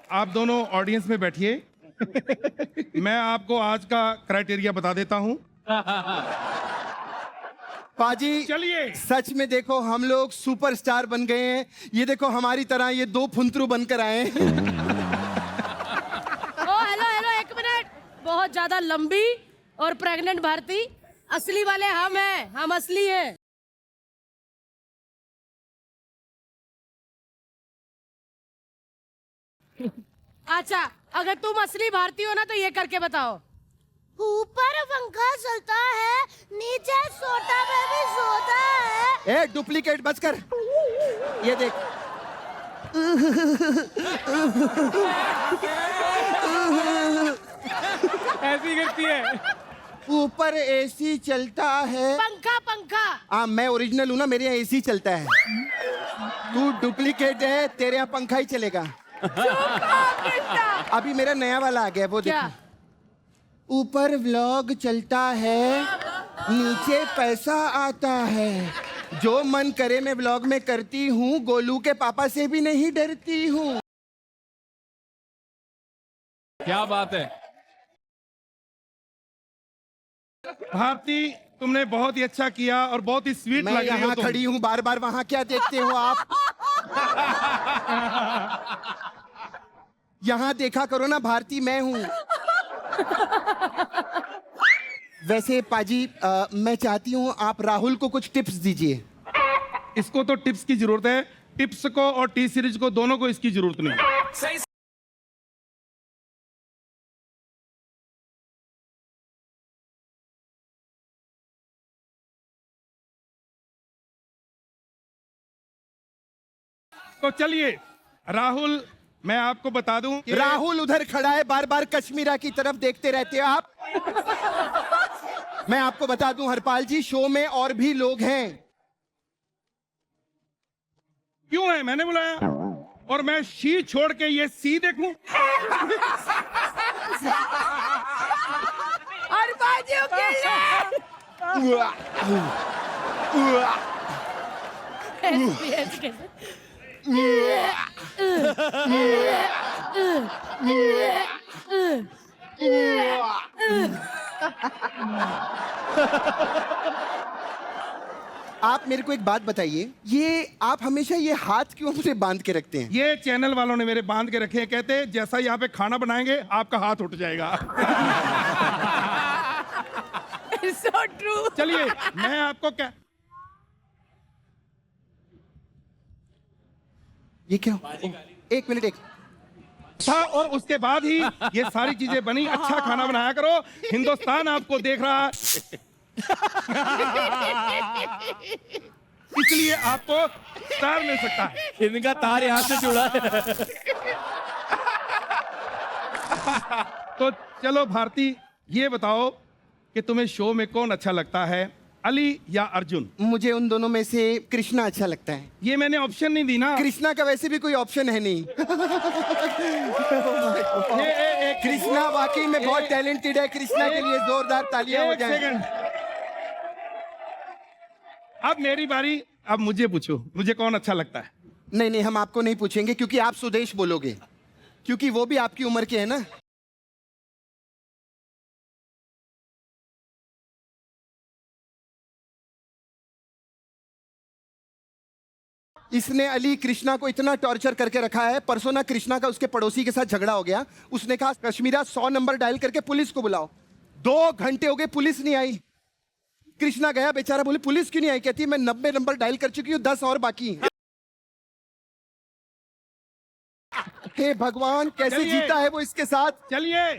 आप दोनों ऑडियंस में बैठिए। मैं आपको आज का क्राइटेरिया बता देता हूं। पाजी चलिए। सच में देखो हम लोग सुपरस्टार बन गए हैं। ये देखो हमारी तरह ये दो फुंतरू बनकर आए हैं। ओ हेलो हेलो, एक मिनट। बहुत ज्यादा लंबी और प्रेग्नेंट भारती, असली वाले हम हैं, हम असली हैं। अच्छा, अगर तुम असली भारतीय हो ना तो ये करके बताओ। ऊपर पंखा चलता है, नीचे सोटा में भी सोता है। ए डुप्लीकेट बच कर। ये देख। ऐसी करती है। ऊपर एसी चलता है। पंखा पंखा। हाँ मैं ओरिजिनल हूँ ना, मेरे यहाँ एसी चलता है। तू डुप्लीकेट है, तेरे यहाँ पंखा ही चलेगा। अभी मेरा नया वाला आ गया, वो देखो। ऊपर व्लॉग चलता है, नीचे पैसा आता है। जो मन करे मैं व्लॉग में करती हूँ, गोलू के पापा से भी नहीं डरती हूँ। क्या बात है। भारती, तुमने बहुत ही अच्छा किया और बहुत ही स्वीट मैं लग रही हो यहाँ तुम। खड़ी हूँ बार बार, वहाँ क्या देखते हो आप? यहाँ देखा करो ना भारती, मैं हूँ। वैसे पाजी मैं चाहती हूँ आप राहुल को कुछ टिप्स दीजिए। इसको तो टिप्स की जरूरत है। टिप्स को और टी सीरीज को, दोनों को इसकी जरूरत नहीं है। तो चलिए राहुल, मैं आपको बता दूं कि राहुल उधर खड़ा है, बार बार कश्मीरा की तरफ देखते रहते हो आप। मैं आपको बता दूं हरपाल जी, शो में और भी लोग हैं। क्यों है, मैंने बुलाया और मैं शी छोड़ के ये सी देखूं? और बाजियों के लिए। आप मेरे को एक बात बताइए, ये आप हमेशा ये हाथ क्यों मुझे बांध के रखते हैं? ये चैनल वालों ने मेरे बांध के रखे हैं। कहते हैं जैसा यहाँ पे खाना बनाएंगे आपका हाथ उठ जाएगा। So true. चलिए मैं आपको क्या, ये क्या? एक मिनट, एक था और उसके बाद ही ये सारी चीजें बनी। अच्छा खाना बनाया करो, हिंदुस्तान आपको देख रहा है। इसलिए आपको स्टार मिल सकता है। इनका तार यहाँ से जुड़ा है। तो चलो भारती, ये बताओ कि तुम्हें शो में कौन अच्छा लगता है, अली या अर्जुन? मुझे उन दोनों में से कृष्णा अच्छा लगता है। ये मैंने ऑप्शन नहीं दी ना। कृष्णा का वैसे भी कोई ऑप्शन है नहीं। कृष्णा वाकई में बहुत टैलेंटेड है। कृष्णा के लिए जोरदार तालियां हो एक जाएं। सेकंड, अब मेरी बारी। अब मुझे पूछो, मुझे कौन अच्छा लगता है? नहीं नहीं, हम आपको नहीं पूछेंगे क्योंकि आप सुदेश बोलोगे, क्योंकि वो भी आपकी उम्र के है ना। इसने अली कृष्णा को इतना टॉर्चर करके रखा है। परसों ना कृष्णा का उसके पड़ोसी के साथ झगड़ा हो गया। उसने कहा कश्मीरा 100 नंबर डायल करके पुलिस को बुलाओ। 2 घंटे हो गए, पुलिस नहीं आई। कृष्णा गया बेचारा, बोले पुलिस क्यों नहीं आई? कहती मैं 90 नंबर डायल कर चुकी हूँ, 10 और बाकी हैं। हे भगवान, कैसे चलिए। जीता है वो इसके साथ। चलिए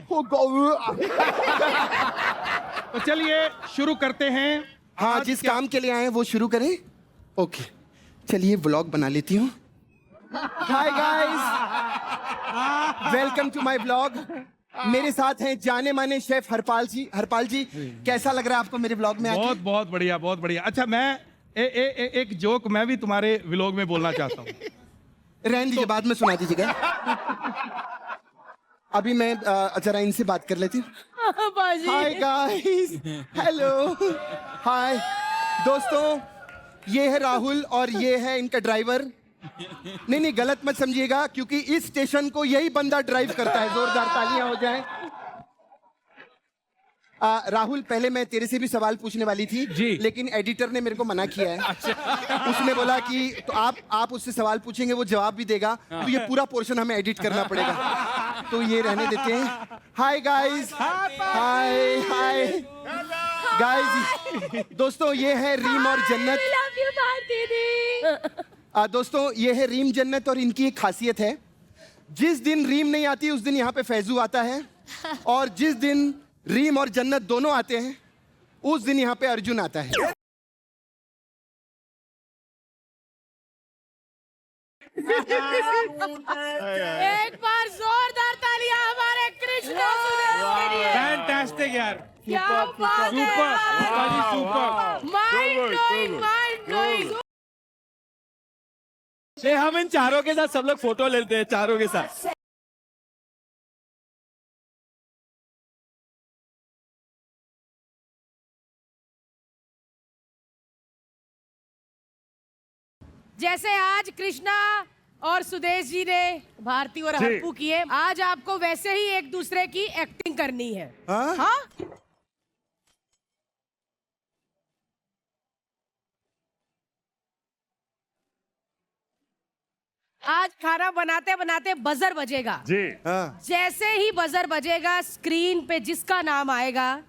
तो चलिए शुरू करते हैं। हाँ, आज जिस क्या- काम के लिए आए हैं वो शुरू करें। ओके, चलिए व्लॉग बना लेती हूँ। Hi guys, welcome to my vlog. मेरे साथ हैं जाने माने शेफ हरपाल जी। हरपाल जी, कैसा लग रहा है आपको मेरे व्लॉग में आके? बहुत बहुत बढ़िया, बहुत बढ़िया। अच्छा, मैं एक जोक मैं भी तुम्हारे व्लॉग में बोलना चाहता हूँ। रहने दीजिए, बाद में सुना दीजिएगा। अभी मैं जरा इनसे बात कर लेती हूँ। बाजी। हाय गाइस, हेलो, हाय दोस्तों, ये है राहुल और ये है इनका ड्राइवर। नहीं नहीं, गलत मत समझिएगा, क्योंकि इस स्टेशन को यही बंदा ड्राइव करता है। जोरदार तालियां हो जाएं। राहुल, पहले मैं तेरे से भी सवाल पूछने वाली थी जी। लेकिन एडिटर ने मेरे को मना किया है। उसने बोला कि तो आप उससे सवाल पूछेंगे, वो जवाब भी देगा, तो ये पूरा पोर्शन हमें एडिट करना पड़ेगा, तो ये रहने देते हैं। हाय गाइस, हाय हाय गाइस। दोस्तों, ये है रीम और जन्नत। लव यू भारती दी। दोस्तों, ये है रीम जन्नत और इनकी एक खासियत है, जिस दिन रीम नहीं आती उस दिन यहाँ पे फैजू आता है, और जिस दिन रीम और जन्नत दोनों आते हैं उस दिन यहाँ पे अर्जुन आता है। एक बार जोरदार तालियां हमारे कृष्णा सुदेश के लिए। फैंटास्टिक यार, क्या बात है सुपर यार। बाजी, सुपर। Mind blowing. हम इन चारों के साथ सब लोग फोटो लेते हैं, चारों के साथ। जैसे आज कृष्णा और सुदेश जी ने भारती और हप्पू किए, आज आपको वैसे ही एक दूसरे की एक्टिंग करनी है। हाँ? आज खाना बनाते बनाते बजर बजेगा जी। हाँ। जैसे ही बजर बजेगा, स्क्रीन पे जिसका नाम आएगा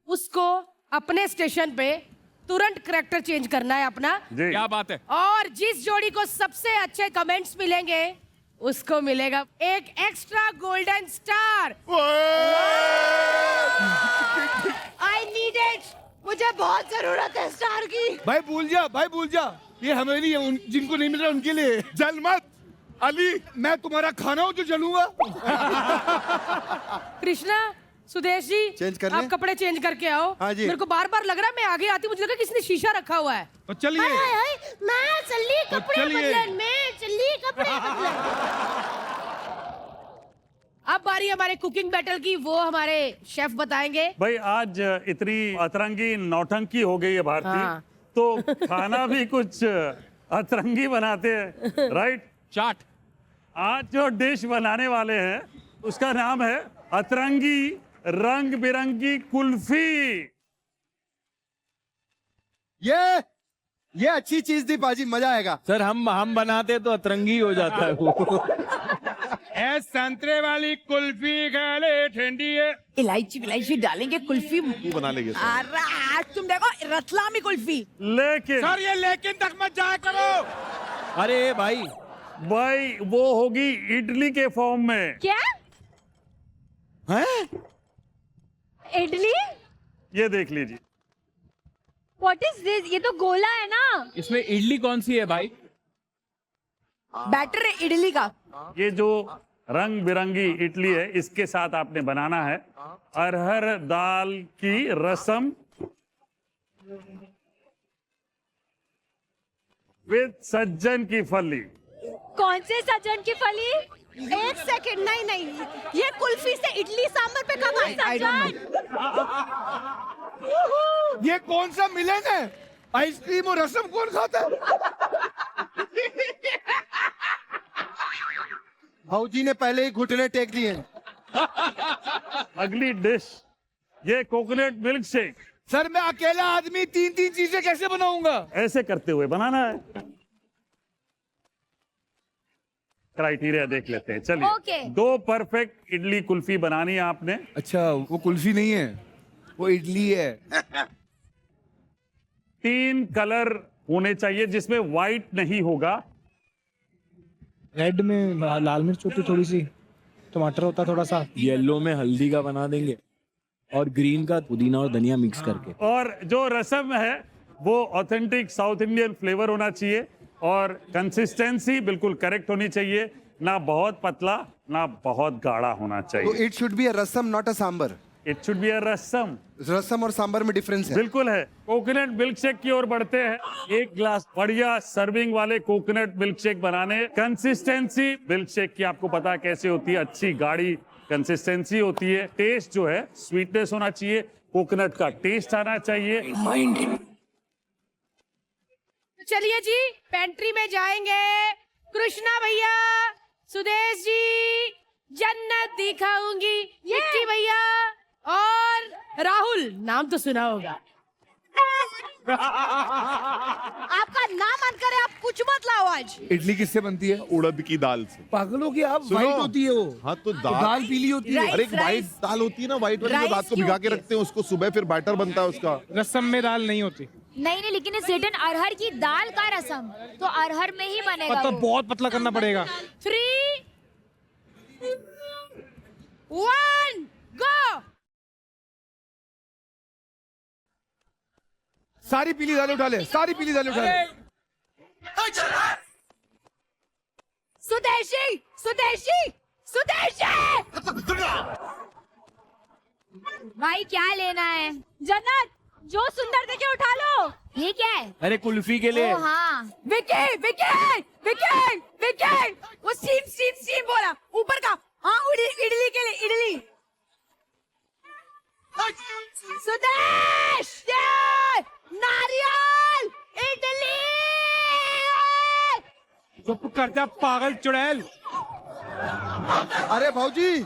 उसको अपने स्टेशन पे तुरंत करैक्टर चेंज करना है अपना। जी। क्या बात है। और जिस जोड़ी को सबसे अच्छे कमेंट्स मिलेंगे उसको मिलेगा एक extra golden star. I need it. मुझे बहुत जरूरत है स्टार की। भाई भूल जा, ये हमें नहीं है, जिनको नहीं मिल रहा उनके लिए। जल मत अली, मैं तुम्हारा खाना हूं जो जलूंगा। कृष्णा, सुदेश जी, चेंज कर लें? आप कपड़े चेंज करके आओ। हाँ जी। मेरे को बार बार लग रहा है मैं आगे आती, मुझे लगा किसने शीशा रखा हुआ है। तो चलिए। हाय हाय, मैं चली तो कपड़े चलिए। बदलन, मैं चली कपड़े बदलन। अब बारी हमारे कुकिंग बैटल की, वो हमारे शेफ बताएंगे। भाई आज इतनी अतरंगी नौटंकी हो गई है भारती, हाँ। तो खाना भी कुछ अतरंगी बनाते हैं, राइट? चाट। आज जो डिश बनाने वाले हैं उसका नाम है अतरंगी रंग बिरंगी कुल्फी। ये अच्छी चीज थी बाजी, मजा आएगा। सर हम बनाते तो अतरंगी हो जाता है वो। ए संतरे वाली कुल्फी खाले, ठंडी है। इलायची विलायची डालेंगे, कुल्फी बना लेंगे अरे आज तुम देखो रतलामी कुल्फी। लेकिन सर, ये लेकिन तक मत जाया करो। अरे भाई, भाई वो होगी इडली के फॉर्म में। क्या? हैं? इडली? ये देख लीजिए। What is this? ये तो गोला है ना। इसमें इडली कौन सी है भाई? बैटर है इडली का। ये जो रंग बिरंगी इडली है, इसके साथ आपने बनाना है अरहर दाल की रसम विद सज्जन की फली। कौन से सज्जन की फली? एक सेकंड, नहीं नहीं, ये कुल्फी से इडली सांभर पे कब आए सज्जन? ये कौन सा मिलन है? आइसक्रीम और रसम कौन खाता है? भाऊजी ने पहले ही घुटने टेक दिए। अगली डिश ये कोकोनट मिल्क शेक। सर, मैं अकेला आदमी तीन चीजें कैसे बनाऊंगा? ऐसे करते हुए बनाना है। क्राइटेरिया देख लेते हैं, चलिए। ओके। 2 परफेक्ट इडली कुल्फी बनानी है आपने। अच्छा, वो कुल्फी नहीं है, वो इडली है। 3 कलर होने चाहिए जिसमें व्हाइट नहीं होगा। रेड में लाल मिर्च होती थोड़ी सी, टमाटर होता थोड़ा सा, येलो में हल्दी का बना देंगे और ग्रीन का पुदीना और धनिया मिक्स करके। और जो रसम है वो ऑथेंटिक साउथ इंडियन फ्लेवर होना चाहिए और कंसिस्टेंसी बिल्कुल करेक्ट होनी चाहिए, ना बहुत पतला ना बहुत गाढ़ा होना तो चाहिए। It should be a rasam, not a sambar. It should be a rasam. Rasam और सांबर में डिफरेंस है। बिल्कुल है। कोकोनट मिल्क शेक की ओर बढ़ते हैं। 1 ग्लास बढ़िया सर्विंग वाले कोकोनट मिल्क शेक बनाने। कंसिस्टेंसी मिल्क शेक की आपको पता कैसे होती है, अच्छी गाढ़ी कंसिस्टेंसी होती है। टेस्ट जो है स्वीटनेस होना चाहिए, कोकोनट का टेस्ट आना चाहिए। चलिए जी, पेंट्री में जाएंगे। कृष्णा भैया, सुदेश जी, जन्नत दिखाऊंगी, विक्की भैया और राहुल, नाम तो सुना होगा। आपका नाम मन करे आप कुछ मत लाओ आज। इडली किससे बनती है? उड़द की दाल से। पागलों की आप, सुनो। वाइट होती है वो। हाँ तो दाल पीली होती है। अरे एक वाइट दाल होती है ना, वाइट वाली, जो रात को भिगा के रखते हैं उसको, सुबह फिर बैटर बनता है उसका। रसम में दाल नहीं होती। नहीं, लेकिन इस रिटर्न अरहर की दाल का रसम तो अरहर में ही बनेगा। मतलब बहुत पतला करना पड़ेगा। 3, 1, गो। सारी पीली दालें उठा ले, सारी पीली दालें उठा ले। सुदेशी, सुदेशी, सुदेशी। भाई क्या लेना है? जन्नत, जो सुंदर देखे उठा लो। ये क्या है? अरे कुल्फी के लिए। ओ हाँ, विकी, विकी, विकी, विकी, वो सीम सीम सीम बोला ऊपर का। हाँ, इडली के लिए इडली। सुदेश, ये नारियल इडली। चुप कर जा पागल चुड़ैल। अरे भाऊजी,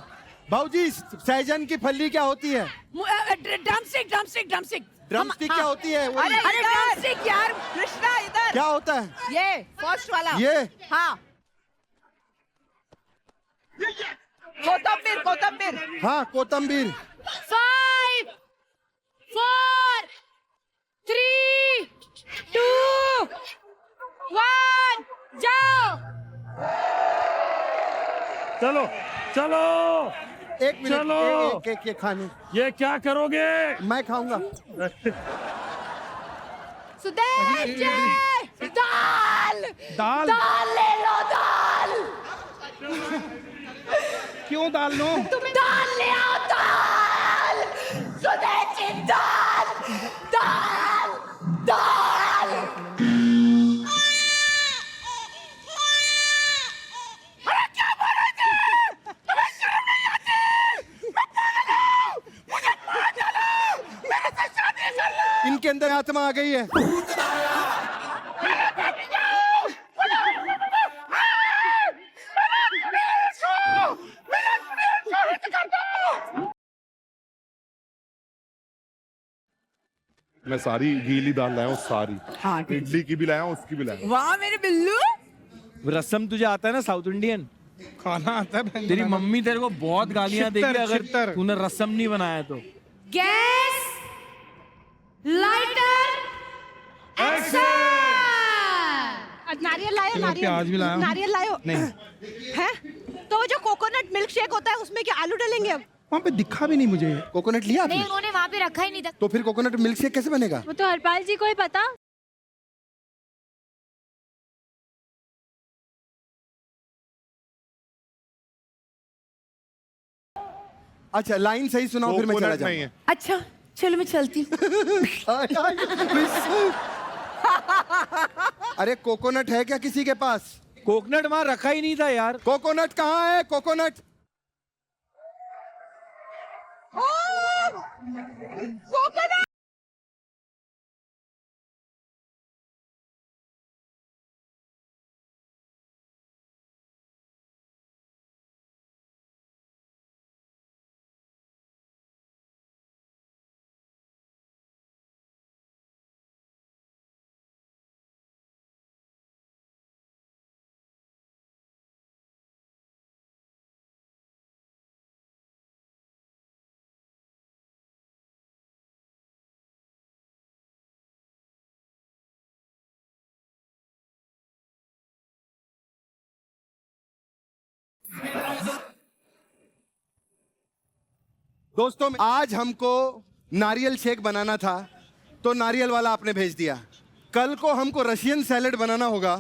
भाऊजी, सहजन की फली क्या होती है? Drumstick, drumstick, drumstick. ड्रमस्टिक क्या होती है? वो अरे ड्रमस्टिक यार, कृष्णा इधर। क्या होता है? ये फर्स्ट वाला। ये? हाँ। कोतंबीर, कोतंबीर। हाँ, कोतंबीर। 5, 4, 3, 2, 1, जाओ। चलो चलो एक मिनट, चलो। एक खाने। ये क्या करोगे? मैं खाऊंगा। सुदेश जी, दाल, दाल दाल ले लो, दाल। क्यों दाल लो? दाल ले आओ, दाल। सुदेश जी, दाल, दाल, दाल। अरे क्या बोल रहे थे? तुम्हें शर्म नहीं आती? मैं पागल हूँ। मुझे मार डालो। मेरे से शादी कर लो। इनके अंदर आत्मा आ गई है। मैं सारी गीली दाल लाया हूँ, सारी। इडली की भी लाया हूँ, उसकी भी लाया हूँ। वाह मेरे बिल्लू। रसम तुझे आता है ना साउथ इंडियन? खाना आता है। तेरी मम्मी तेरे को बहुत गालियां देगी अगर छिहत्तर। तूने रसम नहीं बनाया तो। Gas, lighter, action. नारियल लायो, नारियल। प्याज भी लाया हूँ। नारियल लायो। नहीं, है? तो जो कोकोनट मिल्क शेक होता है उसमें क्या आलू डालेंगे अब? वहाँ पे दिखा भी नहीं मुझे। कोकोनट लिया नहीं आपने? उन्होंने वहाँ पे रखा ही नहीं था। तो फिर कोकोनट मिल्क शेक कैसे बनेगा? वो तो हरपाल जी को ही पता। अच्छा, लाइन सही सुनाओ फिर मैं चला कोकोनट नहीं जाऊंगा। है। अच्छा चलो मैं चलती हूँ। अरे कोकोनट है क्या किसी के पास? कोकोनट वहां रखा ही नहीं था यार। कोकोनट कहाँ है? कोकोनट। दोस्तों, आज हमको नारियल शेक बनाना था तो नारियल वाला आपने भेज दिया। कल को हमको रशियन सैलेड बनाना होगा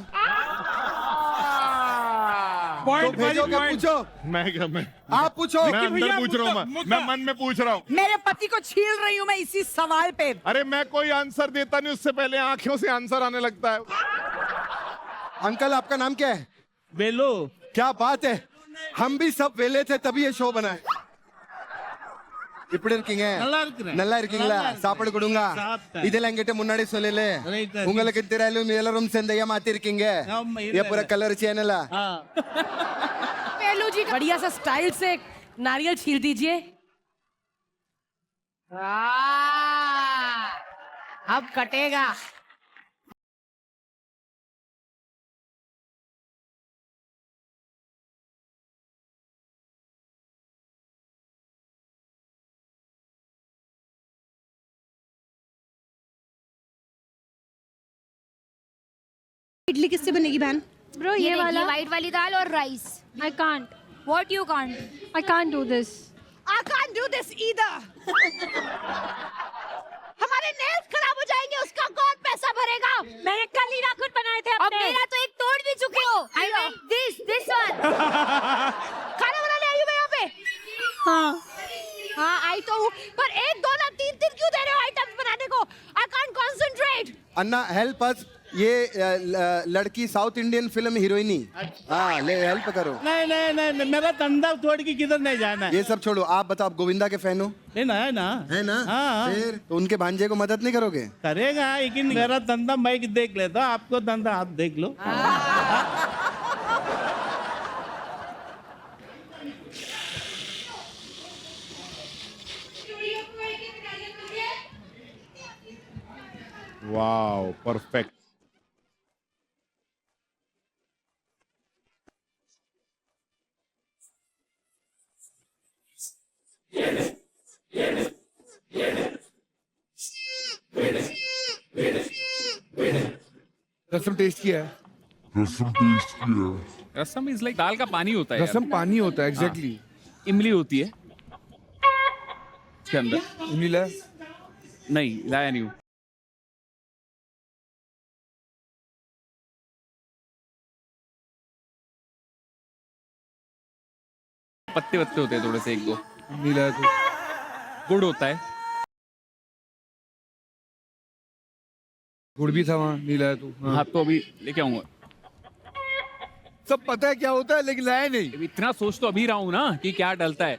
तो भेजोगे? पूछो। मैं आप पूछो। मैं अंदर पूछ रहा हूँ, मैं मन में पूछ रहा हूँ। मेरे पति को छील रही हूँ मैं इसी सवाल पे। अरे मैं कोई आंसर देता नहीं, उससे पहले आंखों से आंसर आने लगता है। अंकल, आपका नाम क्या है? बेलो। क्या बात है, हम भी सब वेले थे तभी ये शो बना है। இப்படி இருக்கீங்க நல்லா இருக்கீங்களா சாப்பாடு கொடுங்க இதெல்லாம் என்கிட்ட முன்னாடி சொல்லல உங்களுக்கு தெரியாலும் எல்லாரும் சேர்ந்து ஏமாத்தி இருக்கீங்க ये पूरा कलर चैनल है पहलू जी बढ़िया सा स्टाइल से नारियल छील दीजिए। अब कटेगा। इडली किससे बनेगी बहन? ब्रो ये वाला व्हाइट वाली दाल और rice. I can't. What you can't? I can't do this. I can't do this either. हमारे नेल्स खराब हो जाएंगे, उसका कौन पैसा भरेगा? मैंने कल ही नाखून बनाए थे और अपने। मेरा तो एक तोड़ भी चुके हो। I mean this one. खाना बनाने आई हूँ मैं यहाँ पे। हाँ आई तो हूँ, पर 1 2 ना 3 3 क्यों दे रहे हो आइटम्स बनाने को? I can't concentrate. Anna help us ये लड़की साउथ इंडियन फिल्म हीरोइनी हाँ ले हेल्प करो नहीं नहीं नहीं मेरा धंधा छोड़ के किधर नहीं जाना ये सब छोड़ो आप बताओ आप गोविंदा के फैन हो है ना है ना हाँ। फिर तो उनके भांजे को मदद नहीं करोगे करेगा लेकिन मेरा धंधा मैं देख लेता हूँ, आपको धंधा आप देख लो। Wow perfect. रसम टेस्ट किया है। रसम इज लाइक दाल का पानी होता है रसम पानी होता है एग्जैक्टली। यार। इमली होती है इसके अंदर। इमली लाया? नहीं लाया नहीं हूँ। पत्ते वत्ते होते हैं थोड़े से 1 2। इमली लाया तो गुड़ होता है। गुड़ भी था वहाँ, नहीं लाया तो हाँ तो अभी लेके आऊंगा। सब पता है क्या होता है लेकिन लाया नहीं। अभी इतना सोच तो अभी रहा हूँ ना कि क्या डलता है।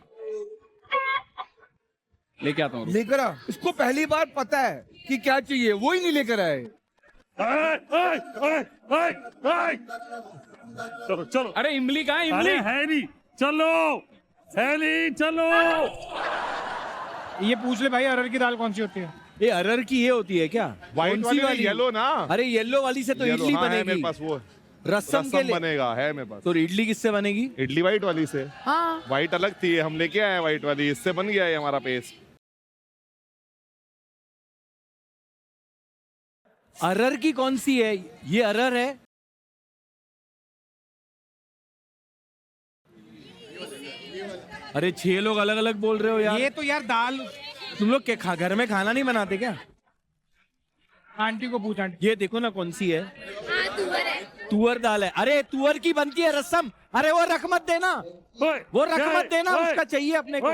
लेके आता हूँ। लेकर आ, इसको पहली बार पता है कि क्या चाहिए, वो ही नहीं लेकर आए। चलो चलो। अरे इमली कहाँ है? इमली अरे है नहीं, चलो है नहीं, चलो। ये पूछ ले भाई अरहर की दाल कौन सी होती है? ये अरहर की ये होती है क्या? व्हाइट वाली येलो ना। अरे येलो वाली से तो येलो, इडली हाँ, है मेरे बनेगी। पास वो रसम के लिए बनेगा है मेरे पास। तो इडली किससे बनेगी? इडली व्हाइट वाली से। हाँ व्हाइट अलग थी, हम लेके आए व्हाइट वाली, इससे बन गया है हमारा पेस्ट। अरहर की कौन सी है? ये अरहर है। अरे 6 लोग अलग अलग बोल रहे हो यार। ये तो यार दाल। तुम लोग क्या घर में खाना नहीं बनाते क्या? आंटी को पूछ आंटी। ये देखो ना कौन सी है। हाँ तुअर है। तुअर दाल है। अरे तुअर की बनती है रसम। अरे वो रख मत देना, वो रख मत देना, उसका चाहिए अपने को।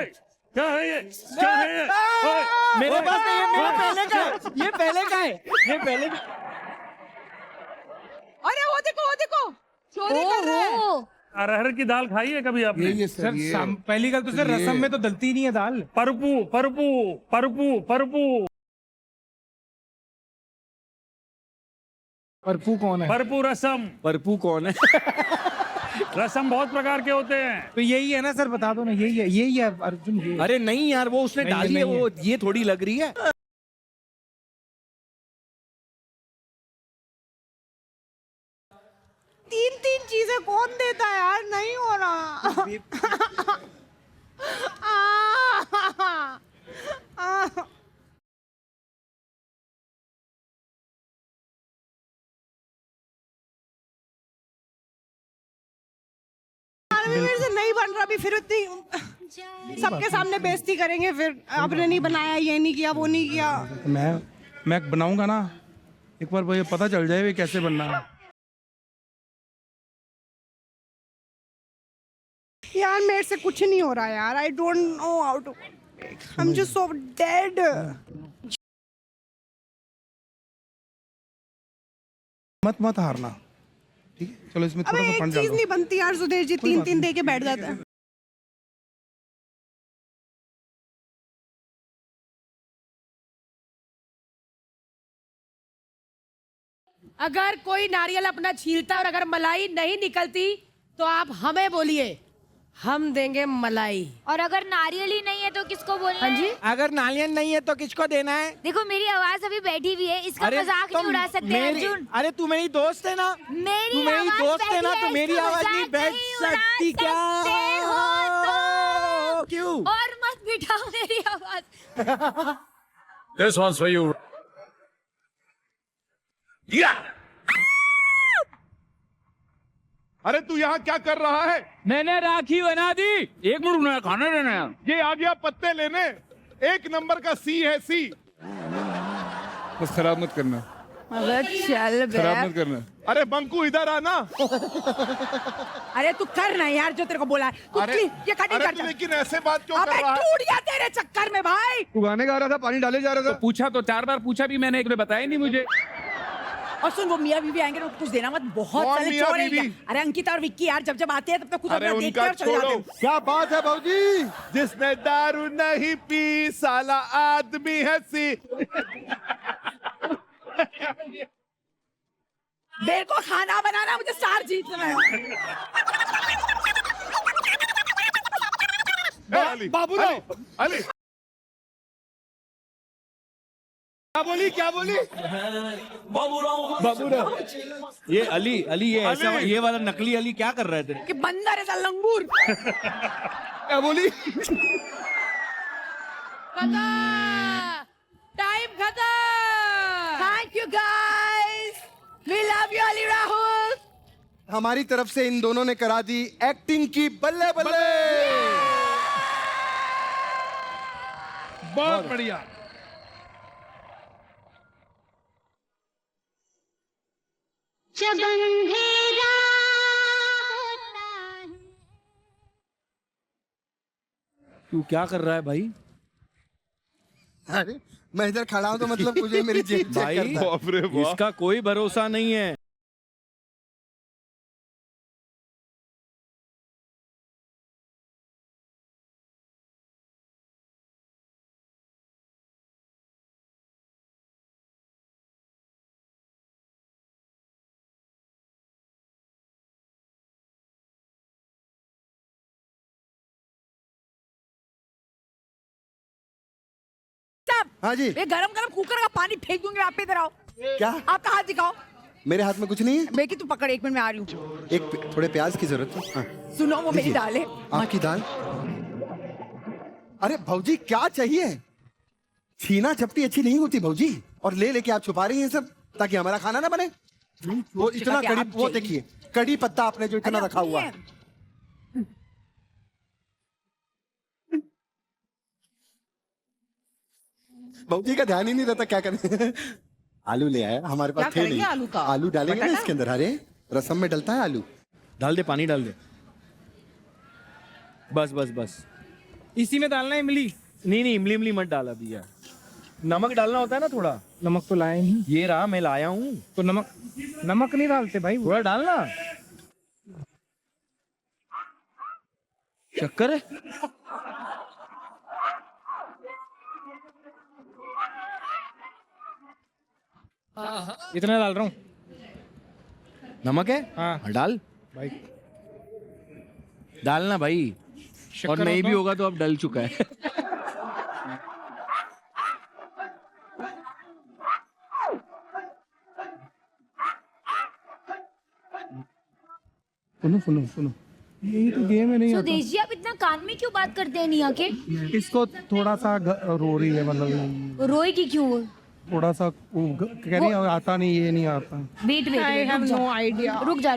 क्या है ये? क्या है ये? मेरे पास नहीं है, मेरा पहले का है। ये पहले का है, ये पहले का। अरे वो देखो चोरी कर रहे हैं। ओहो अरहर की दाल खाई है कभी आपने? ये सर पहली गल तो सर रसम में तो डलती नहीं है दाल। परपू परपू परपू परपू परपू कौन है? परपू रसम। परपू कौन है? रसम बहुत प्रकार के होते हैं। तो यही है ना सर, बता दो ना। यही है अर्जुन। ये अरे नहीं यार, वो उसने नहीं, डाली है, नहीं वो ये थोड़ी लग रही है। 3 चीजें कौन देता है यार? नहीं हो रहा। मेरे से नहीं बन रहा अभी, फिर इतनी सबके सामने बेइज्जती करेंगे, फिर आपने नहीं बनाया, ये नहीं किया, वो नहीं किया। मैं बनाऊंगा ना, एक बार मुझे पता चल जाए कैसे बनना है। यार मेरे से कुछ नहीं हो रहा यार। I don't know how to, I am just so dead. मत हारना, ठीक है? चलो इसमें अबे थोड़ा सा एक पानी चीज डाल दो। नहीं बनती यार सुधीर जी, 3 दे के बैठ जाता है। अगर कोई नारियल अपना छीलता और अगर मलाई नहीं निकलती तो आप हमें बोलिए, हम देंगे मलाई। और अगर नारियल ही नहीं है तो किसको बोलना हाँ जी, है? अगर नालियन नहीं है तो किसको देना है? देखो मेरी आवाज अभी बैठी हुई है, इसका मजाक नहीं उड़ा सकते अर्जुन। अरे तू मेरी दोस्त है ना, मेरी तू मेरी आवाज दोस्त है ना, बैठी तो मेरी इसका आवाज नहीं मजाक बैठ नहीं उड़ा सकती क्या? सकते हो तो। क्यों? और मत बिठाओ मेरी आवाज। This one's for you. अरे तू यहाँ क्या कर रहा है? मैंने राखी बना दी। एक मिनट रुकना है, खाना लेना है। ये आ गया पत्ते लेने। 1 नंबर का सी है, सी। बस खराब मत करना, चल खराब मत करना। अरे बंकू इधर आना। अरे तू कर ना यार जो तेरे को बोला है। तू अरे ये कटिंग अरे कर तू जा। लेकिन ऐसे बात क्यों अबे कर रहा है? टूट गया तेरे चक्कर में भाई। तू गाने गा रहा था, पानी डाले जा रहा था। पूछा तो 4 बार पूछा भी मैंने, एक ने बताया ही नहीं मुझे। और सुन, वो मियाँ बीवी आएंगे तो कुछ देना मत, बहुत कौन सारे मियाँ चोर हैं बीवी? क्या? अरे अंकिता और विक्की यार जब आते हैं तब तो कुछ अरे अपना देखते उनका हैं और चले जाते छोड़ो। हैं। क्या बात है भाजी? जिसने दारू नहीं पी साला आदमी है सी। मेरे को खाना बनाना, मुझे स्टार जीतना है। अली, बाबूराव। अली क्या बोली? बाबूराव, ये अली अली ये ऐसा अली। ये वाला नकली अली क्या कर रहा है तेरे? कि बंदर है लंगूर। क्या बोली? टाइम खत्म। Thank you guys, we love you Ali Rahul. हमारी तरफ से इन दोनों ने करा दी एक्टिंग की बल्ले बल्ले। बहुत बढ़िया। जब अंधेरा तू क्या कर रहा है भाई? अरे मैं इधर खड़ा हूं तो मतलब मुझे मेरी जेब चेक भाई करना है। बाप रे बाप। इसका कोई भरोसा नहीं है। हाँ जी। ये गरम गरम कुकर का पानी फेंक दूंगी आप, इधर आओ। क्या? आपका हाथ दिखाओ। मेरे हाथ में कुछ नहीं है। बेकी तू पकड़, 1 मिनट में आ रही हूँ। थोड़े प्याज की जरूरत है। हाँ। सुनो, वो मेरी लीजिए। दाल है। आपकी दाल? अरे भौजी क्या चाहिए? छीना झपटी अच्छी नहीं होती भौजी, और ले लेके आप छुपा रही हैं सब ताकि हमारा खाना ना बने। वो इतना क्या कड़ी, आप वो चाहिए? देखिए कड़ी पत्ता आपने जो इतना अरे रखा हुआ है। भौजी का ध्यान ही नहीं रहता क्या करें। आलू ले आया, हमारे क्या पास थे करेंगे नहीं। आलू का? आलू डालेंगे ना बटाटा? इसके अंदर। अरे रसम में डलता है आलू। डाल दे, पानी डाल दे। बस बस बस। इसी में डालना है इमली। नहीं नहीं, इमली इमली मत डाल अभी यार। नमक डालना होता है ना थोड़ा। नमक तो लाए नहीं, ये रहा, मैं लाया हूँ। तो नमक नहीं डालते भाई। थोड़ा डालना। शक्कर है? इतना डाल रहा हूँ नमक है? हाँ। डाल भाई। डालना भाई। और शक्कर नहीं होता? भी होगा तो अब डल चुका है। सुनो यही तो गेम है। नहीं सुदेश जी, आप इतना कान में क्यों बात करते हैं निया के? आता इसको थोड़ा सा रो रही है, मतलब रोएगी क्यों वो? थोड़ा सा कह रही है आता नहीं, ये नहीं आता। Wait wait, I have no idea. रुक जा।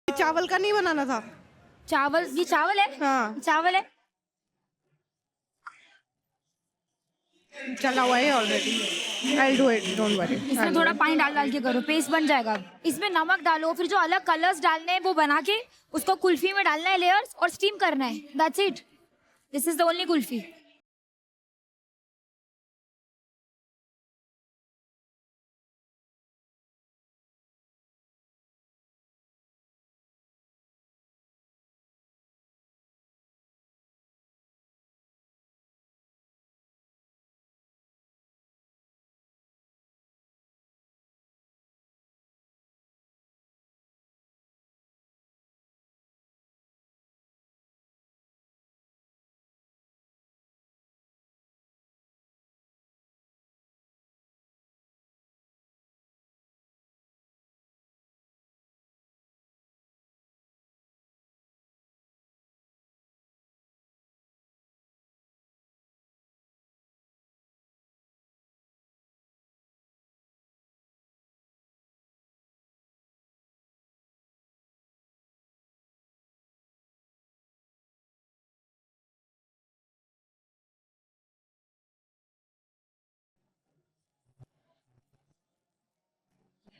चावल का नहीं बनाना था। चावल, ये चावल है? हाँ। चावल है। चला हुआ है already. I'll do it, don't worry. इसमें थोड़ा पानी डाल के करो, पेस्ट बन जाएगा। इसमें नमक डालो, फिर जो अलग कलर्स डालने हैं वो बना के उसको कुल्फी में डालना है, लेयर्स, और स्टीम करना है। That's it. This is the only kulfi.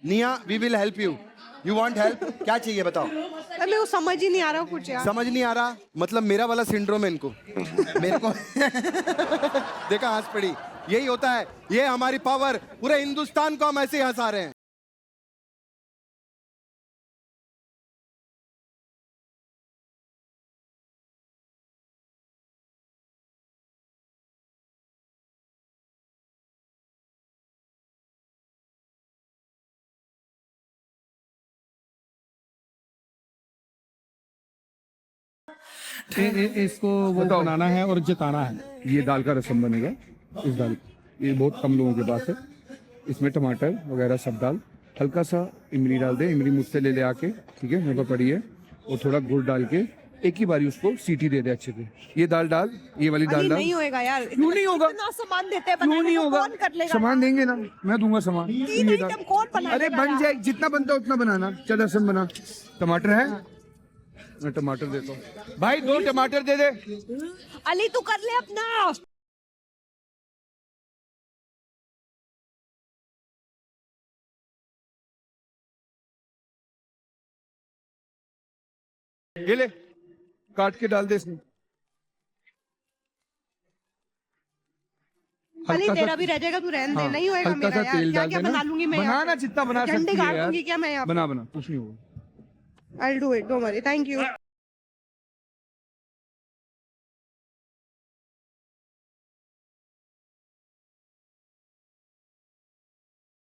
Niya we will help you. You want help? क्या चाहिए बताओ. मेरे को समझ ही नहीं आ रहा कुछ यार. समझ नहीं आ रहा मतलब मेरा वाला सिंड्रोम है इनको. मेरे को देखा हंस पड़ी. यही होता है, ये हमारी पावर. पूरे हिंदुस्तान को हम ऐसे ही हंसा रहे हैं. इसको वो बनाना है और जिताना है. ये दाल का रसम बनेगा. इस दाल, ये बहुत कम लोगों के पास है. इसमें टमाटर वगैरह सब डाल, हल्का सा इमली डाल दे. इमली मुझसे ले आके, ठीक है, मेरे पास पड़ी है. और थोड़ा गुड़ डाल के एक ही बारी उसको सीटी दे दे अच्छे से. ये दाल डाल, ये वाली दाल डाल. नहीं होएगा यार. क्यों नहीं होगा? इतना सामान देते हैं क्यों बनाने नहीं को, होगा? कौन कर लेगा? सामान देंगे ना, मैं दूंगा सामान. तीन ये दाल- आइटम कौन बनाएगा अरे बन यार? जाए, जितना बनता है उतना बनाना. चल रसम बना. टमाटर है? मैं टमाटर देता हूँ भाई. 2 टमाटर दे दे. अली तू कर ले अपना. ये ले, काट के डाल दे इसमें. अली हल्का सा- तेरा भी रह जाएगा, तू रहने दे. हाँ, नहीं होएगा हल्का मेरा सा यार. तेल क्या डाल क्या देना. बना लूंगी मैं. बनाना जितना बना झंडे सकती है गाड़ यार. दूंगी क्या मैं यहाँ पे? बना बना, कुछ नहीं होगा. I'll do it, don't worry. Thank you.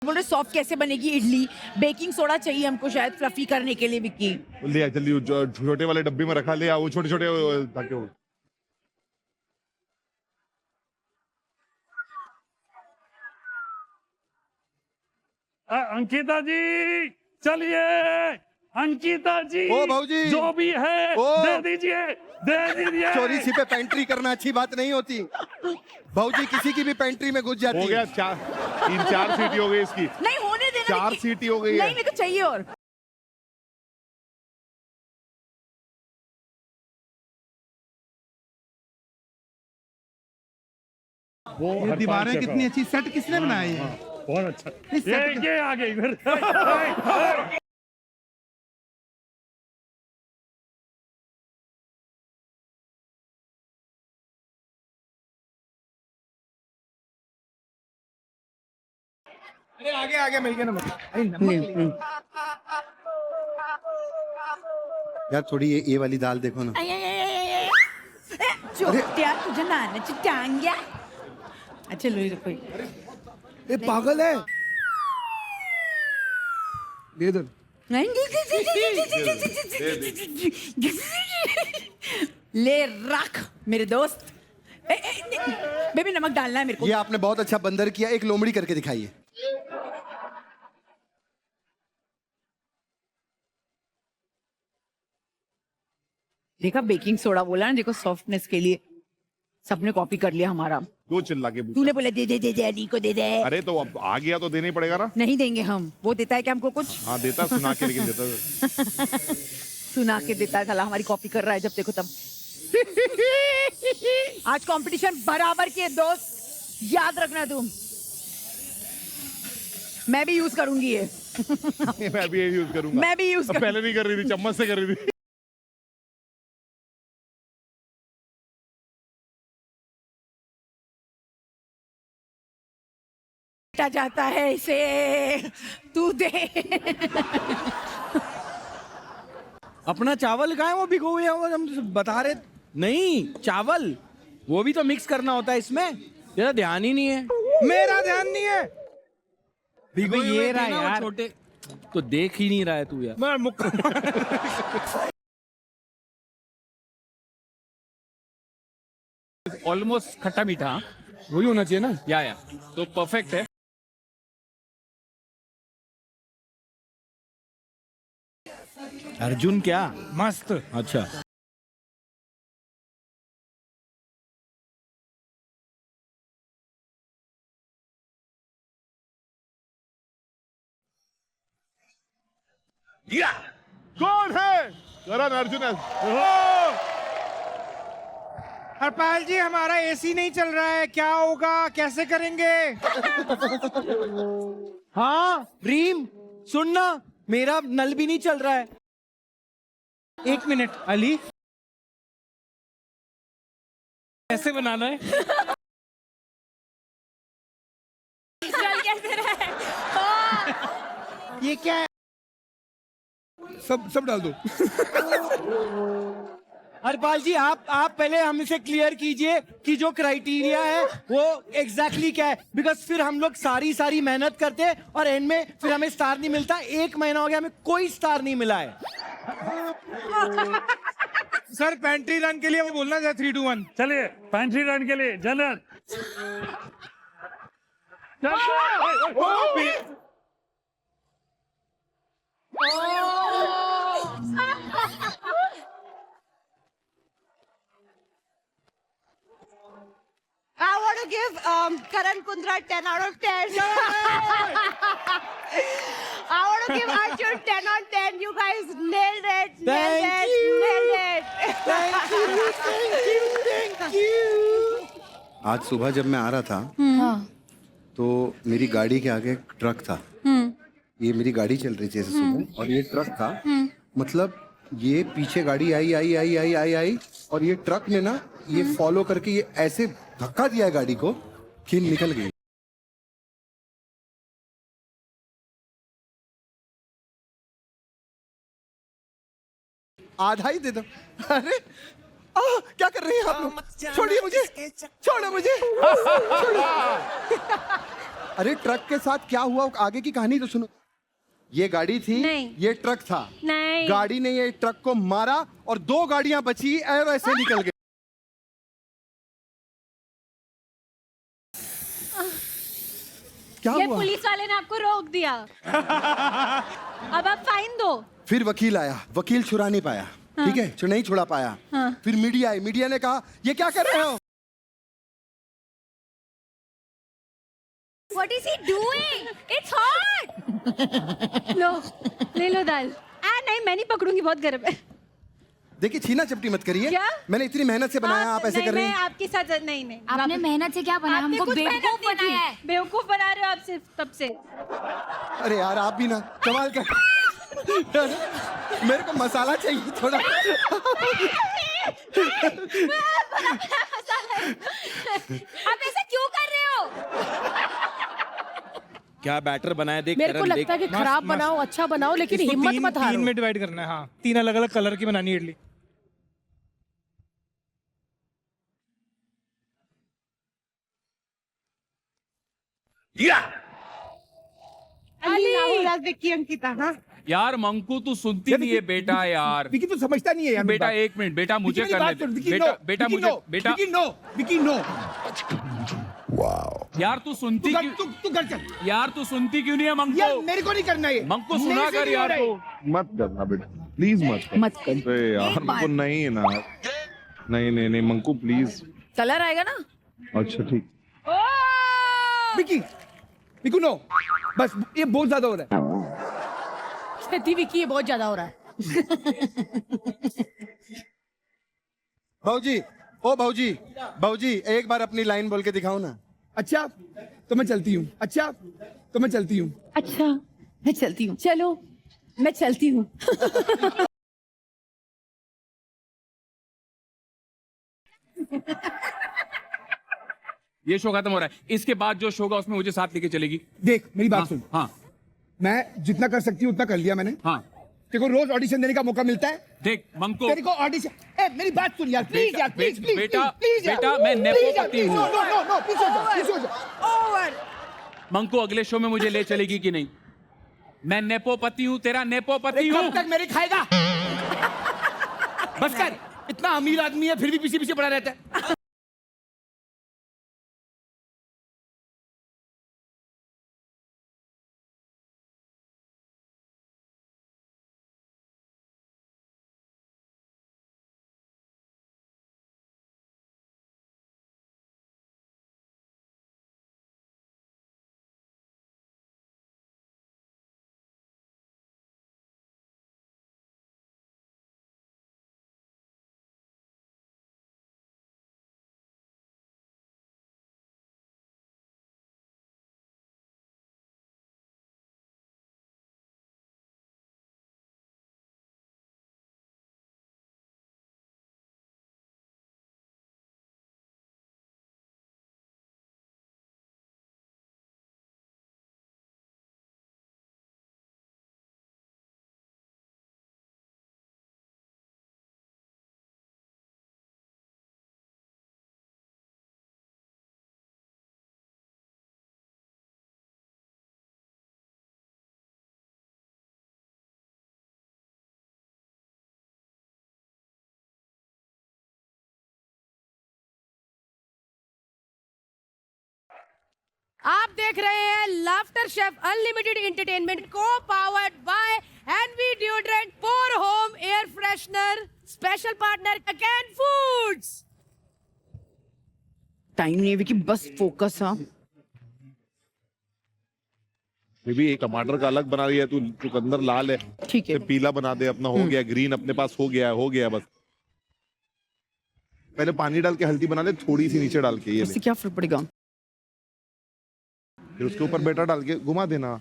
बोल रहे सॉफ्ट कैसे बनेगी इडली. बेकिंग सोडा चाहिए हमको शायद फ्लफी करने के लिए. विक्की ले आ जल्दी, जो छोटे वाले डब्बे में रखा. ले आ वो छोटे छोटे ताकि वो. अंकिता जी चलिए. अंकिता जी, ओ भाऊजी. जो भी है ओ. दे दीजिए, दे दीजिए. चोरी छिपे पेंट्री करना अच्छी बात नहीं होती. भाऊजी किसी की भी पेंट्री में घुस जाती हो गया. है. 3-4 सीटी हो गई इसकी. नहीं होने देना. 4 विक्की. सीटी हो गई नहीं है. मेरे को चाहिए और. वो ये हरपाल दीवारें शेफ कितनी है. अच्छी. सेट किसने बनाई है? बहुत अच्छा. इस ये सेट ये आ गई इधर. अरे आगे आगे मिल गया नमक. अरे नमक यार थोड़ी ये वाली दाल देखो ना. चोट्या तुझे नानाची टांग्या. अच्छा लो इधर कोई. ये पागल है. दे इधर. ले रख मेरे दोस्त. बेबी नमक डालना है मेरे को. ये आपने बहुत अच्छा बंदर किया. एक लोमड़ी करके दिखाइए. देखा बेकिंग सोडा बोला ना. देखो सॉफ्टनेस के लिए सबने कॉपी कर लिया हमारा. दो चिल्ला के. तूने बोला दे दे दे दे अली को दे दे. अरे तो अब आ गया तो देना ही पड़ेगा ना. नहीं देंगे हम. वो देता है क्या हमको कुछ. हाँ देता, सुना के लेकिन देता. सुना के देता है. साला हमारी कॉपी कर रहा है जब देखो तब. आज कंपटीशन बराबर के दोस्त. याद रखना तुम. मैं भी यूज करूंगी ये. मैं भी ये यूज करूंगा. मैं भी यूज अब पहले नहीं कर रही थी, चम्मच से कर रही थी. जाता है इसे. तू दे. अपना चावल कहाँ है? वो भिगो हुए हैं, वो हम बता रहे. नहीं चावल वो भी तो मिक्स करना होता है इसमें. तेरा ध्यान ही नहीं है. मेरा ध्यान नहीं है. भिगो ये रहा ना वो यार. छोटे. तो देख ही नहीं रहा है तू यार. मैं मुक्का. ऑलमोस्ट खट्टा मीठा. वही होना चाहिए ना. या तो परफेक्ट है. अर्जुन क्या? मस्त. अच्छा कौन है? करण अर्जुन है. हरपाल जी हमारा एसी नहीं चल रहा है. क्या होगा? कैसे करेंगे? हाँ रीम सुनना, मेरा नल भी नहीं चल रहा है। 1 मिनट अली, कैसे बनाना है? चल कैसे रहे? ये क्या है? सब डाल दो। हरपाल जी, आप पहले हमसे क्लियर कीजिए कि जो क्राइटेरिया है वो एग्जैक्टली क्या है, बिकॉज फिर हम लोग सारी मेहनत करते हैं और एंड में फिर हमें स्टार नहीं मिलता। 1 महीना हो गया, हमें कोई स्टार नहीं मिला है। सर पेंट्री रन के लिए वो बोलना था 3 2 1। चलिए पेंट्री रन के लिए जन्नत। I want to give Karan Kundra 10 out of 10. I want to give Arjun 10 on 10. You guys nailed it. Thank you. Nailed it. Thank you. आज सुबह जब मैं आ रहा था तो मेरी गाड़ी के आगे एक ट्रक था। ये मेरी गाड़ी चल रही थी ऐसे सुबह और ये ट्रक था। मतलब ये पीछे गाड़ी आई और ये ट्रक ने ना ये फॉलो करके ये ऐसे धक्का दिया गाड़ी को कि निकल गई। आधा ही दे दो। अरे क्या कर रहे हैं आप लोग? छोड़िए मुझे, छोड़ो मुझे, छोड़ो। अरे ट्रक के साथ क्या हुआ आगे की कहानी तो सुनो। ये गाड़ी थी, नहीं। ये ट्रक था। नहीं। गाड़ी ने ये ट्रक को मारा और 2 गाड़ियां बची और ऐसे निकल गए। क्या ये हुआ? पुलिस वाले ने आपको रोक दिया। अब आप फाइन दो। फिर वकील आया, वकील छुड़ा नहीं पाया। ठीक है, नहीं छुड़ा पाया। फिर मीडिया आई, मीडिया ने कहा ये क्या कर रहे हो? What is he doing? It's hot. लो, ले लो दाल। नहीं, मैं नहीं पकड़ूंगी, बहुत गर्म है। देखिए छीना चपटी मत करिए। क्या? मैंने इतनी मेहनत से बनाया, आप ऐसे कर रहे मैं हैं। आपके साथ नहीं। आपने मेहनत से क्या बनाया? आपने हमको कुछ मेहनत बेवकूफ नहीं की। बनाया है। बेवकूफ बना रहे हो आप सिर्फ तब से। अरे यार आप भी ना कमाल कर। मेरे को मसाला चाहिए थोड़ा। आप ऐसा क्यों कर रहे हो? क्या बैटर बनाया देख। मेरे को करण, लगता है कि खराब बनाओ, अच्छा बनाओ, लेकिन इसको हिम्मत 3 मत हारो। में डिवाइड करना है। हाँ, 3 अलग अलग कलर की बनानी है इडली। विक्की अंकिता। हाँ, यार मंकू तू सुनती नहीं है बेटा यार। विकी तू समझता नहीं है यार। बेटा 1 मिनट, बेटा मुझे विकी, मेरी करने बात दे। सुन, विकी, बेटा नो, बेटा विकी, मुझे नो, बेटा विकी नो, विकी नो। यार तू सुनती तू क्यों? कर चल। यार तू सुनती क्यों नहीं है यार मंकू? मेरे को नहीं करना ये। मंकू सुना मेरे से कर नहीं हो यार रहा है। तू। मत करना बेटा, प्लीज मत कर। अरे यार मंकू नहीं है ना। नहीं मंकू प्लीज। कलर आएगा ना। अच्छा ठीक। विकी, विकी नो, बस ये बहुत ज्यादा हो रहा है। खेती विकी ये बहुत ज्यादा हो रहा है। भाऊजी, ओ भाऊजी एक बार अपनी लाइन बोल के दिखाओ ना। अच्छा तो मैं चलती हूँ। अच्छा तो मैं चलती हूँ। अच्छा मैं चलती हूँ। चलो मैं चलती हूँ। ये शो खत्म हो रहा है, इसके बाद जो शो होगा उसमें मुझे साथ लेके चलेगी। देख मेरी बात हाँ, सुन। हाँ मैं जितना कर सकती हूँ उतना कर लिया मैंने। हाँ तेरे को रोज ऑडिशन देने का मौका मिलता है। देख मंकू, तेरे को ऑडिशन मेरी बात सुन यार प्लीज बेटा, यार प्लीज प्लीज बेटा, प्लीज यार, बेटा, मैं प्लीज यार, नेपोपति प्लीज, हूँ। नो नो नो प्लीज हो जा, प्लीज हो जा। मंकू अगले शो में मुझे ले चलेगी कि नहीं? मैं नेपोपति हूँ, तेरा नेपोपति हूँ। कब तक मेरे खाएगा? बस कर, इतना अमीर आदमी है फिर भी पीछे पीछे पड़ा रहता है। आप देख रहे हैं लाफ्टर शेफ अनलिमिटेड एंटरटेनमेंट को powered by Envy deodorant for home air freshener special partner can foods. Time नहीं है विकी, बस फोकस। हाँ बेबी एक टमाटर का अलग बना रही है तू, चुकंदर लाल है, ठीक है। फिर पीला बना दे, अपना हो गया ग्रीन, अपने पास हो गया बस। पहले पानी डाल के हल्दी बना ले, थोड़ी सी नीचे डाल के, ये ले। इससे क्या फर्क पड़ेगा? फिर उसके ऊपर बेटा डाल के घुमा देना।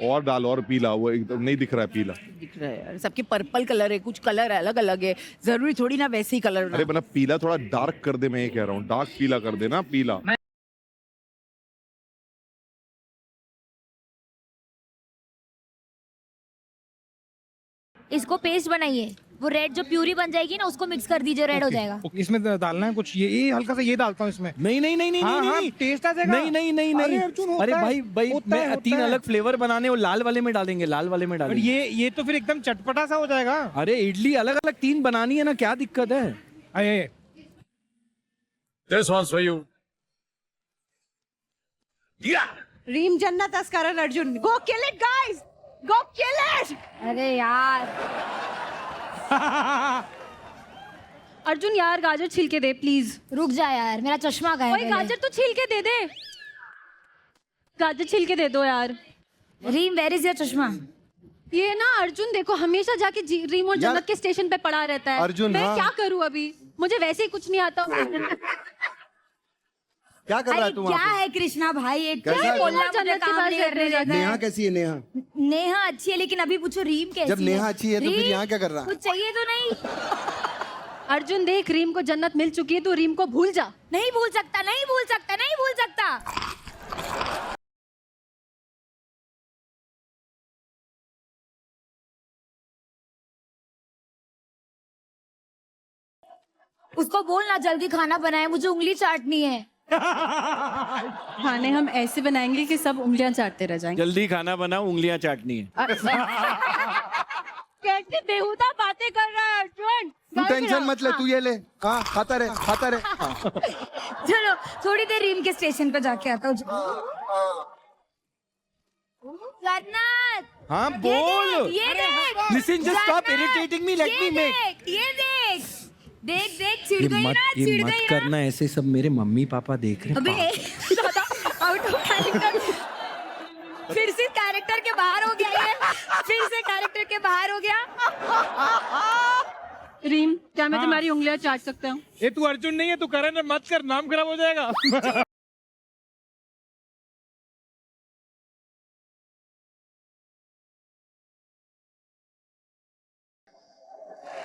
और डाल, और पीला, वो एकदम नहीं दिख रहा है पीला। दिख रहा है यार, सबके पर्पल कलर है, कुछ कलर अलग अलग है, जरूरी थोड़ी ना वैसे ही कलर। अरे बना पीला थोड़ा डार्क कर दे, मैं ये कह रहा हूँ, डार्क पीला कर दे ना, पीला। इसको पेस्ट बनाइए, वो रेड जो प्यूरी बन जाएगी ना उसको मिक्स कर दीजिए, रेड हो जाएगा। इसमें डालना है कुछ, ये हल्का सा ये डालता हूँ इसमें। नहीं नहीं नहीं नहीं हाँ, नहीं हाँ, नहीं, टेस्ट आ जाएगा। नहीं नहीं नहीं अरे नहीं। अर्जुन, होता अरे है, भाई होता है, मैं होता 3 है। अलग फ्लेवर बनाने, वो लाल वाले में डालेंगे, लाल वाले में और डालेंगे। ये तो फिर एकदम चटपटा सा हो जाएगा। अरे इडली अलग अलग 3 बनानी है ना, क्या दिक्कत है? अरे This one's for you. Reem Jannat Askaran Arjun, go kill it guys, go kill it. अरे यार अर्जुन यार गाजर छिल के दे प्लीज। रुक जा यार, मेरा चश्मा गया कोई गाजर तो छिल के दे दे, गाजर छिल के दे दो यार। रीम वेयर इज योर चश्मा? ये ना अर्जुन देखो हमेशा जाके रीम और यार- जन्नत के स्टेशन पे पड़ा रहता है। अर्जुन, मैं हाँ। क्या करूं अभी, मुझे वैसे ही कुछ नहीं आता। क्या कर रहा अरे है तू क्या वहाँ पे? है कृष्णा भाई, एक कैसा क्या है? बोलना जन्नत मुझे के काम पास नहीं करने रहने देता नेहा है। कैसी है? नेहा नेहा अच्छी है, लेकिन अभी पूछो रीम कैसी जब नेहा है? अच्छी है तो फिर रीम, यहाँ क्या कर रहा है? कुछ चाहिए तो नहीं? अर्जुन देख रीम को जन्नत मिल चुकी है, तू रीम को भूल जा। नहीं भूल सकता, नहीं भूल सकता, नहीं भूल सकता। उसको बोलना जल्दी खाना बनाए, मुझे उंगली चाटनी है। खाने हम ऐसे बनाएंगे कि सब उंगलियां चाटते रह जाएंगे। जल्दी खाना बनाओ, उंगलियां चाटनी है। कैसी बेहुदा बातें कर रहा है अर्जुन। तू टेंशन मत ले, तू ये ले, हाँ खाता रहे, खाता रहे। हाँ। चलो थोड़ी देर रीम के स्टेशन पे जाके आता हूँ। जन्नत, हाँ ये बोल। देख, ये देख। Listen, just stop जन्नत, irritating me, let ये me make. देख, ये देख, देख देख छिड़ गई ना, छिड़ गई ना। करना, ऐसे सब मेरे मम्मी पापा देख रहे अबे आउट ऑफ कैरेक्टर, फिर से कैरेक्टर के बाहर हो गया ये, फिर से कैरेक्टर के बाहर हो गया। रीम क्या मैं तुम्हारी उंगलियां चाट सकता हूँ? ये तू अर्जुन नहीं है, तू करण मत कर, नाम खराब हो जाएगा।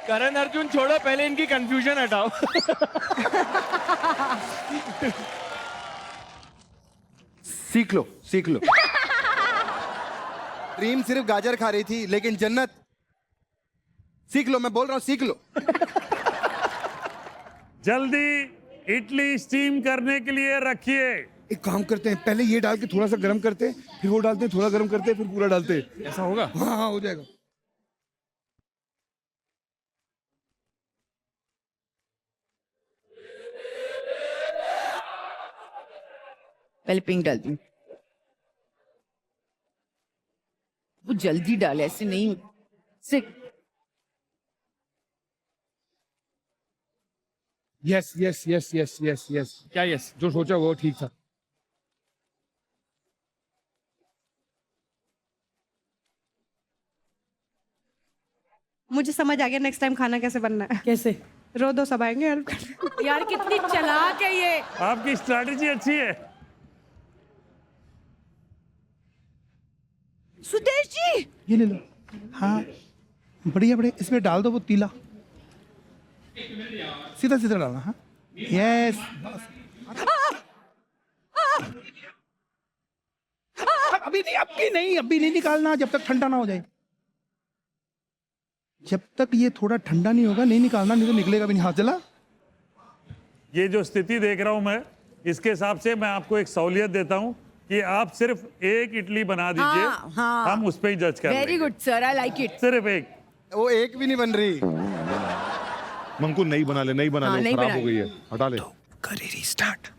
करण अर्जुन छोड़ो, पहले इनकी कंफ्यूजन हटाओ। सीख लो, सीख लो। रीम सिर्फ गाजर खा रही थी, लेकिन जन्नत सीख लो, मैं बोल रहा हूँ सीख लो। जल्दी इडली स्टीम करने के लिए रखिए। एक काम करते हैं, पहले ये डाल के थोड़ा सा गर्म करते हैं, फिर वो डालते हैं, थोड़ा गर्म करते हैं, फिर पूरा डालते हैं। ऐसा होगा? हाँ हाँ हो जाएगा। पहले पिंक डालती हूँ। वो जल्दी डाल, ऐसे नहीं से। Yes yes yes yes yes yes, क्या यस? जो सोचा वो ठीक था। मुझे समझ आ गया नेक्स्ट टाइम खाना कैसे बनना है। कैसे? रो दो, सब आएंगे हेल्प करने। यार कितनी चालाक है ये। आपकी स्ट्रैटेजी अच्छी है। सुदेश जी, ये ले लो। हाँ बढ़िया बढ़िया, इसमें डाल दो वो तीला, सीधा सीधा डालना। हाँ यस, अभी नहीं, अभी नहीं निकालना, जब तक ठंडा ना हो जाए। जब तक ये थोड़ा ठंडा नहीं होगा नहीं निकालना, नहीं तो निकलेगा भी नहीं। हाथ जला। ये जो स्थिति देख रहा हूं मैं, इसके हिसाब से मैं आपको एक सहूलियत देता हूं कि आप सिर्फ एक इडली बना दीजिए। हाँ। हम उस पर ही जज कर very good sir, I like it. सिर्फ एक। वो एक भी नहीं बन रही। मंकू नहीं बना ले, नहीं बना हाँ, ले, नहीं खराब बना हो गई है, हटा ले। करे रीस्टार्ट।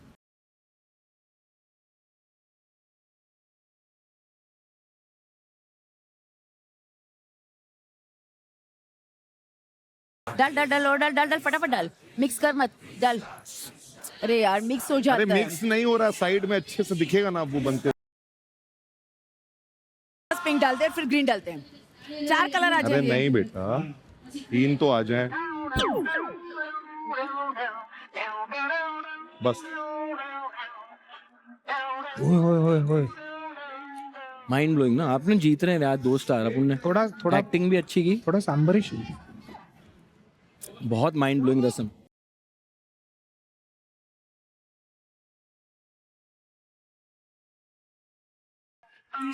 डाल डाल डाल और डाल डाल डाल फटाफट डाल, मिक्स कर मत डाल। अरे यार मिक्स हो अरे जाता है। मिक्स नहीं हो रहा, साइड में अच्छे से दिखेगा ना वो बनते। पिंक डालते हैं फिर ग्रीन डालते हैं, 4 कलर आ अरे जाएंगे। नहीं बेटा, 3 तो आ जाए बस। माइंड ब्लोइंग ना, आपने जीत रहे हैं आज 2 स्टार। अपन ने थोड़ा थोड़ा एक्टिंग भी अच्छी की, थोड़ा सांबरिश। बहुत माइंड ब्लोइंग रसम।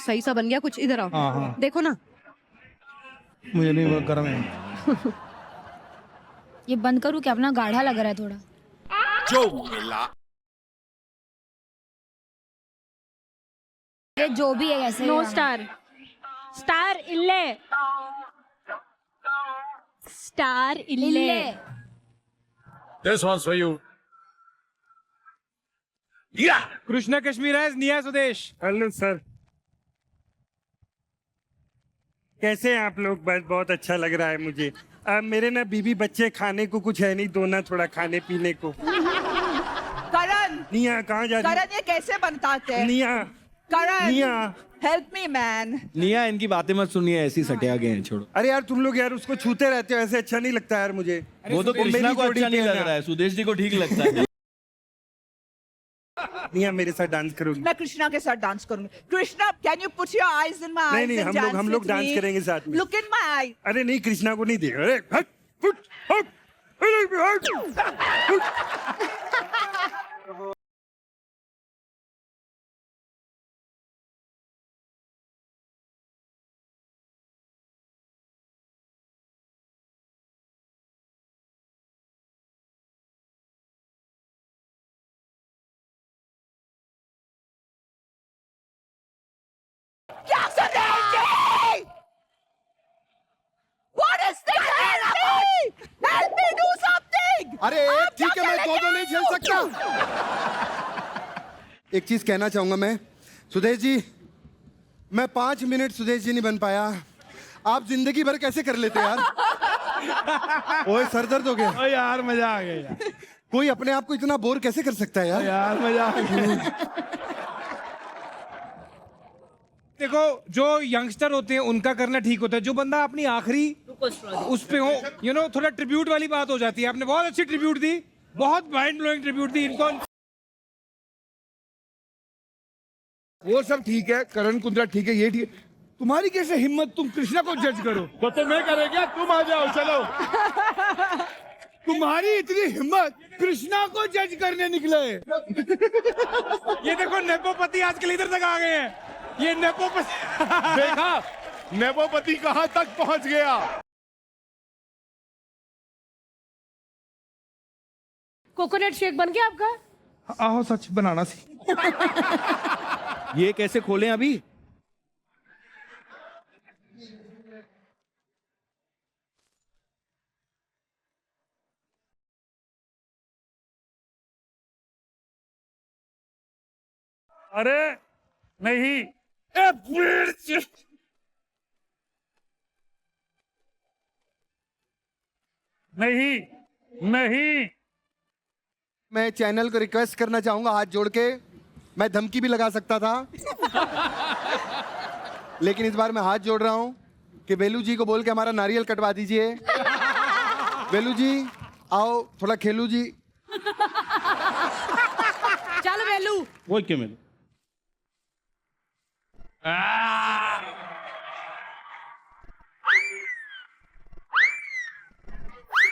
सही सा बन गया कुछ, इधर आओ। हाँ, हाँ। देखो ना, मुझे नहीं, वो गर्म है। ये बंद करूँ क्या? अपना गाढ़ा लग रहा है थोड़ा। ये जो भी है ऐसे नो स्टार, स्टार इल्ले, स्टार इल्ले। इल्ले। This one's for you. Krishna कश्मीराज, निया सुदेश। हेलो सर, कैसे हैं आप लोग? बस बहुत अच्छा लग रहा है मुझे। मेरे ना बीवी बच्चे खाने को कुछ है नहीं, दो ना थोड़ा खाने पीने को। करण, निया कहाँ जा रही? करण ये कैसे बनताते हैं? निया, करण, निया। Help me man. निया, इनकी बातें मत सुनिए, ऐसी सटिया गए हैं, छोड़ो। अरे यार तुम लोग यार उसको छूते रहते हो, ऐसे अच्छा नहीं लगता यार मुझे। वो तो कृष्णा मेरी को जोड़ी अच्छा नहीं पे लग ना। रहा है, सुदेश जी को ठीक लगता है। निया मेरे साथ डांस करोगी? मैं कृष्णा के साथ डांस करूंगी। Krishna, can you put your eyes in my नहीं आईज? नहीं, हम लोग डांस करेंगे साथ में। Look in my I. अरे नहीं, कृष्णा को नहीं देख। अरे हट, फुट, हट, हट, हट। क्या Sudesh ji? What is this? Help me! Help me do something! अरे एक ठीक है, मैं 2 नहीं झेल सकता। एक चीज कहना चाहूंगा मैं, सुदेश जी, मैं 5 मिनट सुदेश जी नहीं बन पाया। आप जिंदगी भर कैसे कर लेते यार? ओए सर दर्द हो गया। ओ यार मजा आ गया यार। कोई अपने आप को इतना बोर कैसे कर सकता है यार? यार मजा आ गया। देखो, जो यंगस्टर होते हैं उनका करना ठीक होता है। जो बंदा अपनी आखिरी उस पे हो, यू नो, थोड़ा ट्रिब्यूट वाली बात हो जाती है। आपने बहुत अच्छी ट्रिब्यूट दी, बहुत माइंड ब्लोइंग ट्रिब्यूट दी इनको। वो सब ठीक है, करण कुंद्रा ठीक है, ये ठीक है। तुम्हारी कैसे हिम्मत, तुम कृष्णा को जज करो? तो मैं करे क्या? तुम आ जाओ, चलो। तुम्हारी इतनी हिम्मत, कृष्णा को जज करने निकले। ये देखो, नेपोपति आजकल इधर तक आ गए हैं। ये नेपोपति देखा, नेपोपति कहाँ तक पहुंच गया। कोकोनट शेक बन गया आपका? आओ सच बनाना सी। ये कैसे खोलें अभी? अरे नहीं, नहीं नहीं। मैं चैनल को रिक्वेस्ट करना चाहूंगा हाथ जोड़ के, मैं धमकी भी लगा सकता था लेकिन इस बार मैं हाथ जोड़ रहा हूं कि वेलू जी को बोल के हमारा नारियल कटवा दीजिए। वेलू जी आओ, थोड़ा खेलू जी। चलो वेलू। वो क्यों मिले?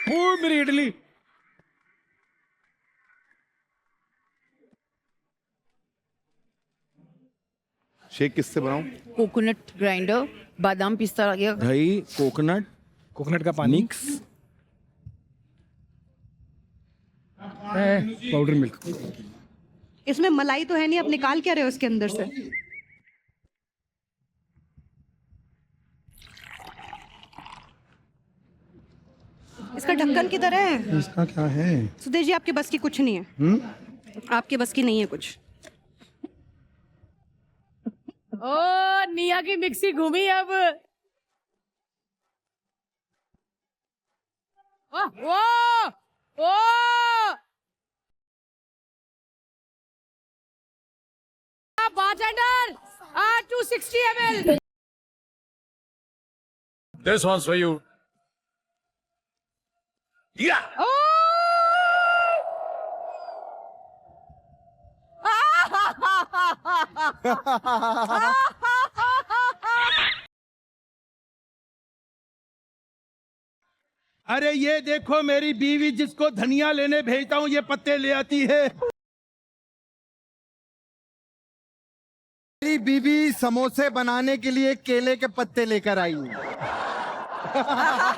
ओ मेरी इडली। शेक किससे बनाऊं? कोकोनट ग्राइंडर, बादाम पिस्ता लगे, दही, कोकोनट, कोकोनट का पानी, मिक्स, पाउडर मिल्क। इसमें मलाई तो है नहीं, आप निकाल क्या रहे हो उसके अंदर से? इसका इसका ढक्कन की तरह है। इसका क्या है? सुदेश जी आपके बस की कुछ नहीं है। आपके बस की नहीं है कुछ। ओ निया की मिक्सी घूमी अब। ओ ओ bartender 260 ml। This one's for you. Yeah. अरे ये देखो मेरी बीवी जिसको धनिया लेने भेजता हूँ ये पत्ते ले आती है। मेरी बीवी समोसे बनाने के लिए केले के पत्ते लेकर आई।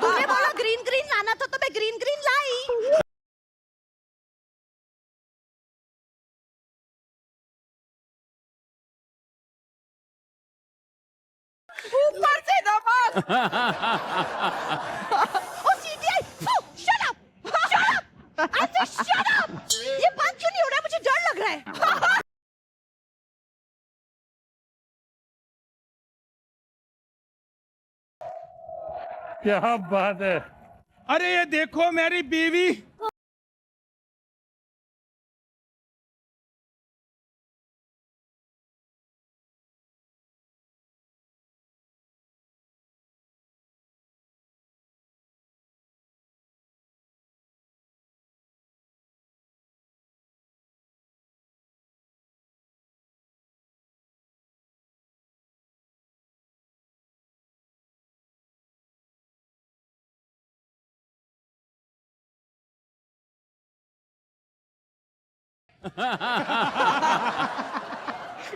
तूने बोला ग्रीन ग्रीन लाना था तो मैं ग्रीन ग्रीन लाई। ऊपर से नमक। ओ सीटी आई। Shut up. Shut up. I say shut up. ये बात क्यों नहीं हो रहा है? मुझे डर लग रहा है। क्या बात है। अरे ये देखो मेरी बीवी।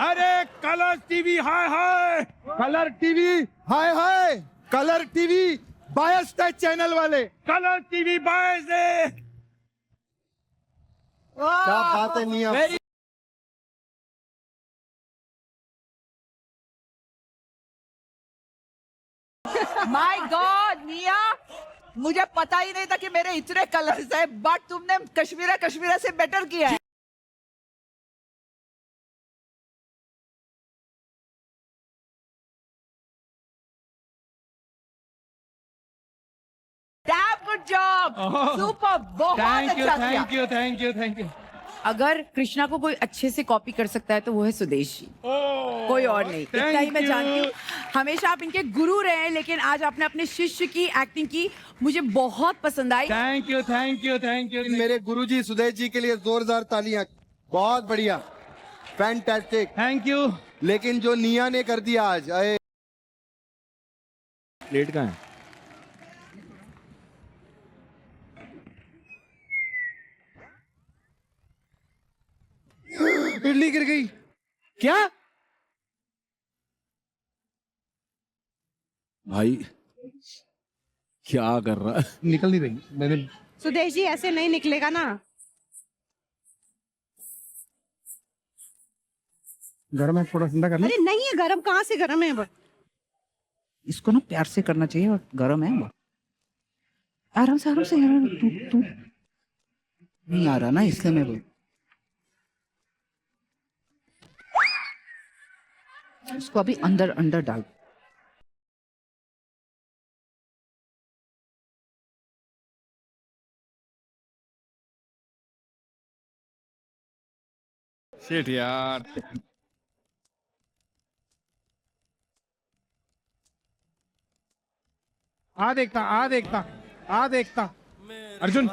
अरे कलर टीवी हाय हाय। कलर टीवी हाय हाय। कलर टीवी बायस्ड है चैनल वाले। कलर टीवी बायस्ड है। क्या बात है निया। माय गॉड निया, मुझे पता ही नहीं था कि मेरे इतने कलर्स हैं, बट तुमने कश्मीरा कश्मीरा से बेटर किया है। Good job. सुपर। बहुत अच्छा किया। Thank you. अगर कृष्णा को कोई अच्छे से कॉपी कर सकता है तो वो है सुदेश जी। कोई और नहीं। इतना ही मैं जानती हूँ। हमेशा आप इनके गुरु रहे हैं, लेकिन आज आपने अपने शिष्य की एक्टिंग की, मुझे बहुत पसंद आई। Thank you. मेरे गुरुजी सुदेश जी के लिए जोरदार तालियां। बहुत बढ़िया, फैंटास्टिक, थैंक यू। लेकिन जो निया ने कर दिया आज, अरे प्लेट कहाँ है? इडली गिर गई क्या? भाई क्या कर रहा है? निकल नहीं रही मैंने। सुदेश जी ऐसे नहीं निकलेगा ना। गर्म है, थोड़ा ठंडा कर लो। अरे नहीं है गरम, कहाँ से गरम है? इसको ना प्यार से करना चाहिए, और गरम है वो। आराम से यार। तू नहीं आ रहा ना, इसलिए मैं बोल। इसको अभी अंदर डाल। शिट यार। आ देखता अर्जुन।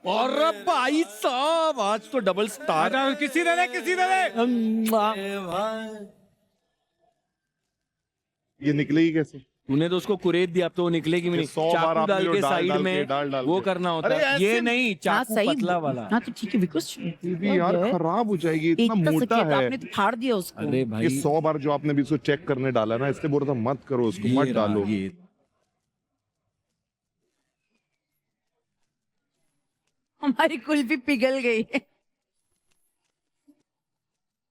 और भाई साहब आज तो डबल स्टार। किसी ने ये निकलेगी कैसे? तूने तो उसको कुरेद दिया, अब तो वो निकलेगी भी नहीं। 100 बार चाकू आपने डाल के डाल साइड के में डाल वो के। करना होता अरे है, ऐसे ये नहीं चाकू पतला वाला। हाँ तो ठीक है, बिकॉज टीवी यार खराब हो जाएगी, इतना मोटा है। आपने तो फाड़ दिया उसको। अरे ये भाई 100 बार जो आपने भी इसको चेक करने डाला ना, इसलिए बोल रहा था मत करो उसको, मत डालो। हमारी कुल्फी पिघल गई है।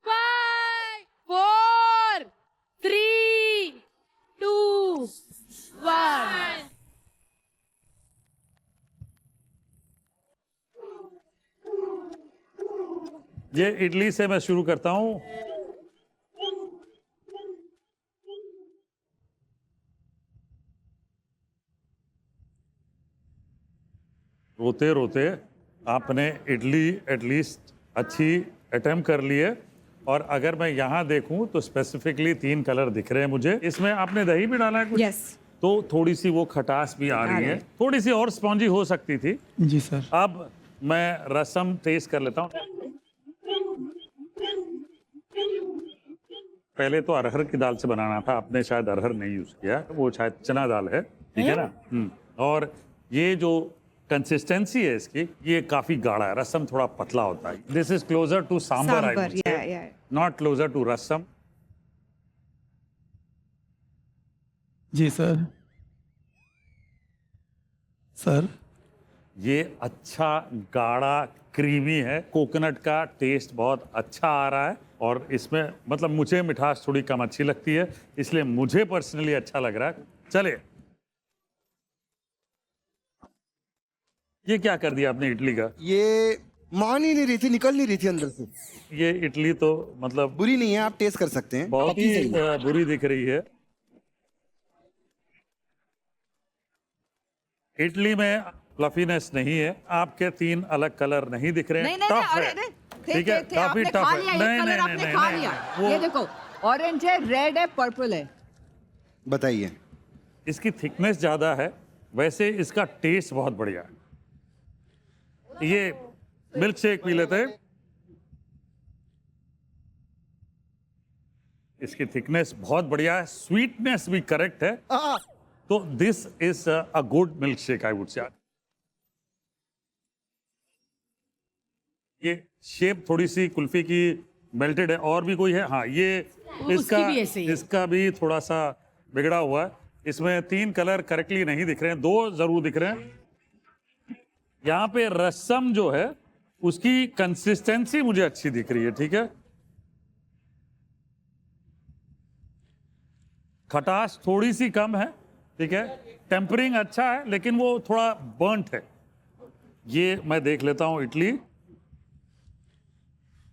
5 4 3 2 1। ये इडली से मैं शुरू करता हूं। रोते रोते आपने इडली एटलीस्ट अच्छी अटेम्प्ट कर ली है। और अगर मैं यहाँ देखूं तो स्पेसिफिकली 3 कलर दिख रहे हैं मुझे। इसमें आपने दही भी डाला है कुछ? यस तो थोड़ी सी वो खटास भी आ रही है, थोड़ी सी और स्पॉन्जी हो सकती थी। जी सर। अब मैं रसम टेस्ट कर लेता हूँ। पहले तो अरहर की दाल से बनाना था, आपने शायद अरहर नहीं यूज किया, वो शायद चना दाल है, ठीक है ना। और ये जो कंसिस्टेंसी है इसकी, ये काफी गाढ़ा है। रसम थोड़ा पतला होता है। This is closer to sambar, I would say, not closer to rasam. जी सर। सर ये अच्छा गाढ़ा क्रीमी है, कोकोनट का टेस्ट बहुत अच्छा आ रहा है। और इसमें मतलब मुझे मिठास थोड़ी कम अच्छी लगती है, इसलिए मुझे पर्सनली अच्छा लग रहा है। चलिए, ये क्या कर दिया आपने इडली का? ये मान ही नहीं रही थी, निकल नहीं रही थी अंदर से। ये इडली तो मतलब बुरी नहीं है, आप टेस्ट कर सकते हैं। बहुत पकी ही सही है। बुरी दिख रही है। इडली में फ्लफीनेस नहीं है। आपके 3 अलग कलर नहीं दिख रहे हैं। टफ है, ठीक है, काफी टफ है। नहीं, ये देखो, ऑरेंज है, रेड है, पर्पल है। बताइए। इसकी थिकनेस ज्यादा है, वैसे इसका टेस्ट बहुत बढ़िया है। ये मिल्क शेक पी लेते हैं। इसकी थिकनेस बहुत बढ़िया है, स्वीटनेस भी करेक्ट है। तो this is a good milk shake, I would से। ये शेप थोड़ी सी कुल्फी की मेल्टेड है। और भी कोई है? हाँ, ये इसका भी थोड़ा सा बिगड़ा हुआ है। इसमें 3 कलर करेक्टली नहीं दिख रहे हैं, 2 जरूर दिख रहे हैं। यहाँ पे रसम जो है उसकी कंसिस्टेंसी मुझे अच्छी दिख रही है, ठीक है। खटास थोड़ी सी कम है, ठीक है। टेम्परिंग अच्छा है, लेकिन वो थोड़ा बर्न्ट है। ये मैं देख लेता हूं इडली।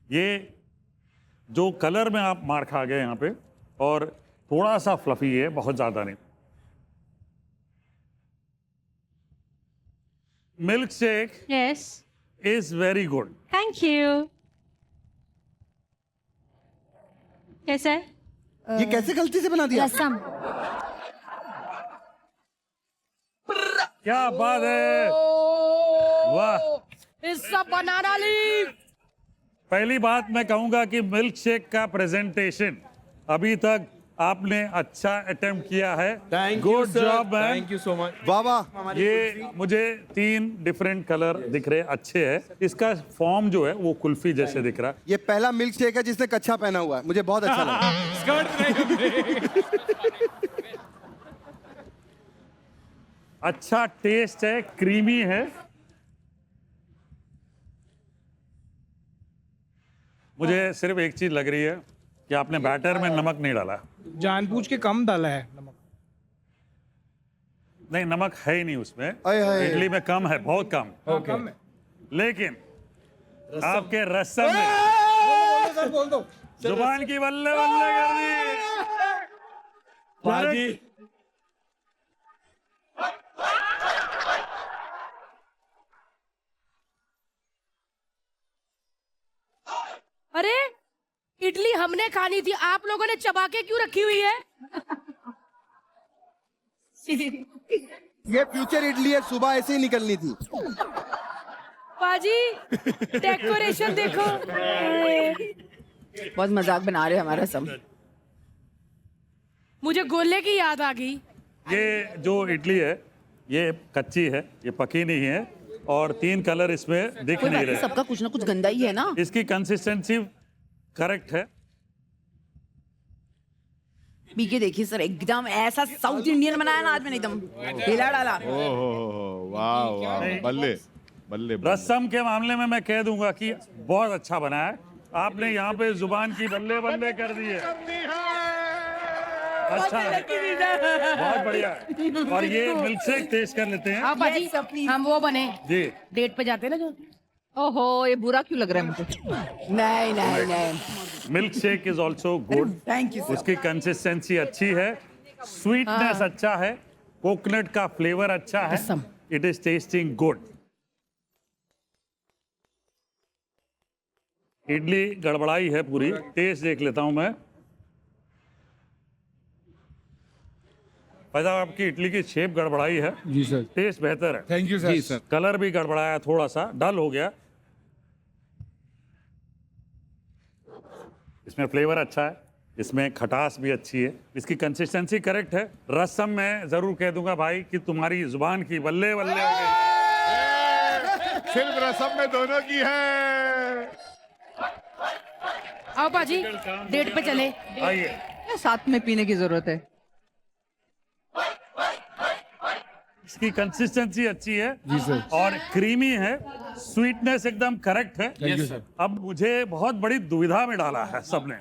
ये जो कलर में आप मार खा गए यहाँ पे, और थोड़ा सा फ्लफी है, बहुत ज्यादा नहीं। Milk shake yes, is very good. Thank you. कैसा है? ये कैसे गलती से बना दिया? रसम। क्या बात है, वाह। It's a banana leaf. पहली बात मैं कहूंगा कि मिल्क शेक का प्रेजेंटेशन अभी तक आपने अच्छा अटेम्प्ट किया है। Good job man, thank you so much. वाह वाह। ये मुझे 3 डिफरेंट कलर दिख रहे, अच्छे हैं। इसका फॉर्म जो है वो कुल्फी जैसे दिख रहा है। ये पहला मिल्क शेक है जिसने कच्छा पहना हुआ है, मुझे बहुत अच्छा लगा। अच्छा टेस्ट है, क्रीमी है। मुझे सिर्फ एक चीज लग रही है कि आपने बैटर में नमक नहीं डाला। जानबूझ के कम डाला है नमक। नहीं, नमक है ही नहीं उसमें। हाय। इडली में कम है, बहुत कम। कम है। लेकिन आपके रसम ने सर बोल दो। जुबान की बल्ले बल्ले कर दी। बाजी अरे, इडली हमने खानी थी, आप लोगों ने चबा के क्यों रखी हुई है? ये फ्यूचर इडली है, सुबह ऐसे ही निकलनी थी। बाजी, डेकोरेशन देखो। बहुत मजाक बना रहे हैं हमारा सब। मुझे गोले की याद आ गई। ये जो इडली है ये कच्ची है, ये पकी नहीं है, और 3 कलर इसमें दिख नहीं रहे। सबका कुछ ना कुछ गंदा ही है ना। इसकी कंसिस्टेंसी करेक्ट है। पी के देखिए सर, एकदम ऐसा साउथ इंडियन बनाया ना आज मैंने, एकदम हिला डाला। वाह वाह, बल्ले बल्ले। रसम के मामले में मैं कह दूंगा कि बहुत अच्छा बना है। आपने यहाँ पे जुबान की बल्ले बल्ले कर दी है। अच्छा है, बहुत बढ़िया है। और ये मिल्क शेक टेस्ट कर लेते हैं। हाँ बाजी, हम वो बने जी। डेट पे जाते हैं ना जो। ओहो ये बुरा क्यों लग रहा है मुझे नहीं नहीं नहीं milk shake is also good. Thank you उसकी कंसिस्टेंसी अच्छी है, स्वीटनेस अच्छा है, कोकोनट का फ्लेवर अच्छा है, it is testing good. Idli गड़बड़ाई है पूरी, टेस्ट देख लेता हूं मैं। भाई साहब आपकी इडली की शेप गड़बड़ाई है, जी सर। टेस्ट बेहतर है। थैंक यू जी सर। सर। कलर भी गड़बड़ाया, थोड़ा सा डल हो गया। इसमें फ्लेवर अच्छा है, इसमें खटास भी अच्छी है, इसकी कंसिस्टेंसी करेक्ट है। रसम मैं जरूर कह दूंगा भाई कि तुम्हारी जुबान की बल्ले बल्ले हो गई। सिर्फ रसम में दोनों की है। आओ पाजी डेट पे चले। आइए, साथ में पीने की जरूरत है इसकी कंसिस्टेंसी अच्छी है जी सर। और क्रीमी है, स्वीटनेस एकदम करेक्ट है। Thank you sir. अब मुझे बहुत बड़ी दुविधा में डाला है सबने।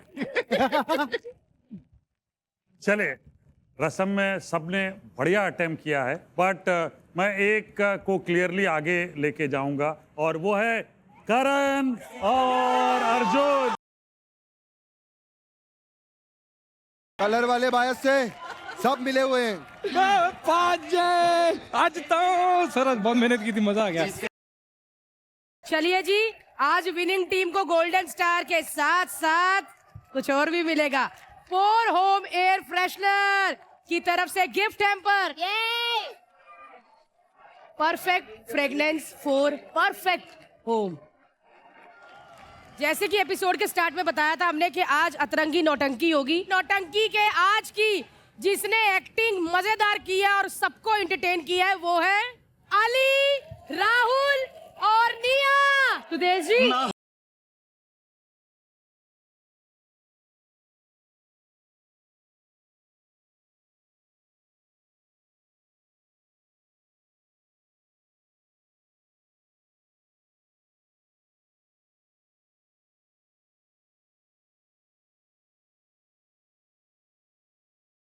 चले, रसम में सबने बढ़िया अटेम्प्ट किया है, बट मैं एक को क्लियरली आगे लेके जाऊंगा और वो है करण और अर्जुन। कलर वाले बायस से सब मिले हुए हैं। आज तो सर बहुत मेहनत की थी, मजा आ गया। चलिए जी, आज विनिंग टीम को गोल्डन स्टार के साथ साथ कुछ और भी मिलेगा। 4 होम एयर फ्रेशनर की तरफ से gift hamper. Perfect fragrance for perfect home. जैसे कि एपिसोड के स्टार्ट में बताया था हमने कि आज अतरंगी नौटंकी होगी। नौटंकी के आज की जिसने एक्टिंग मजेदार की है और सबको एंटरटेन किया है वो है अली, राहुल और निया। सुदेश जी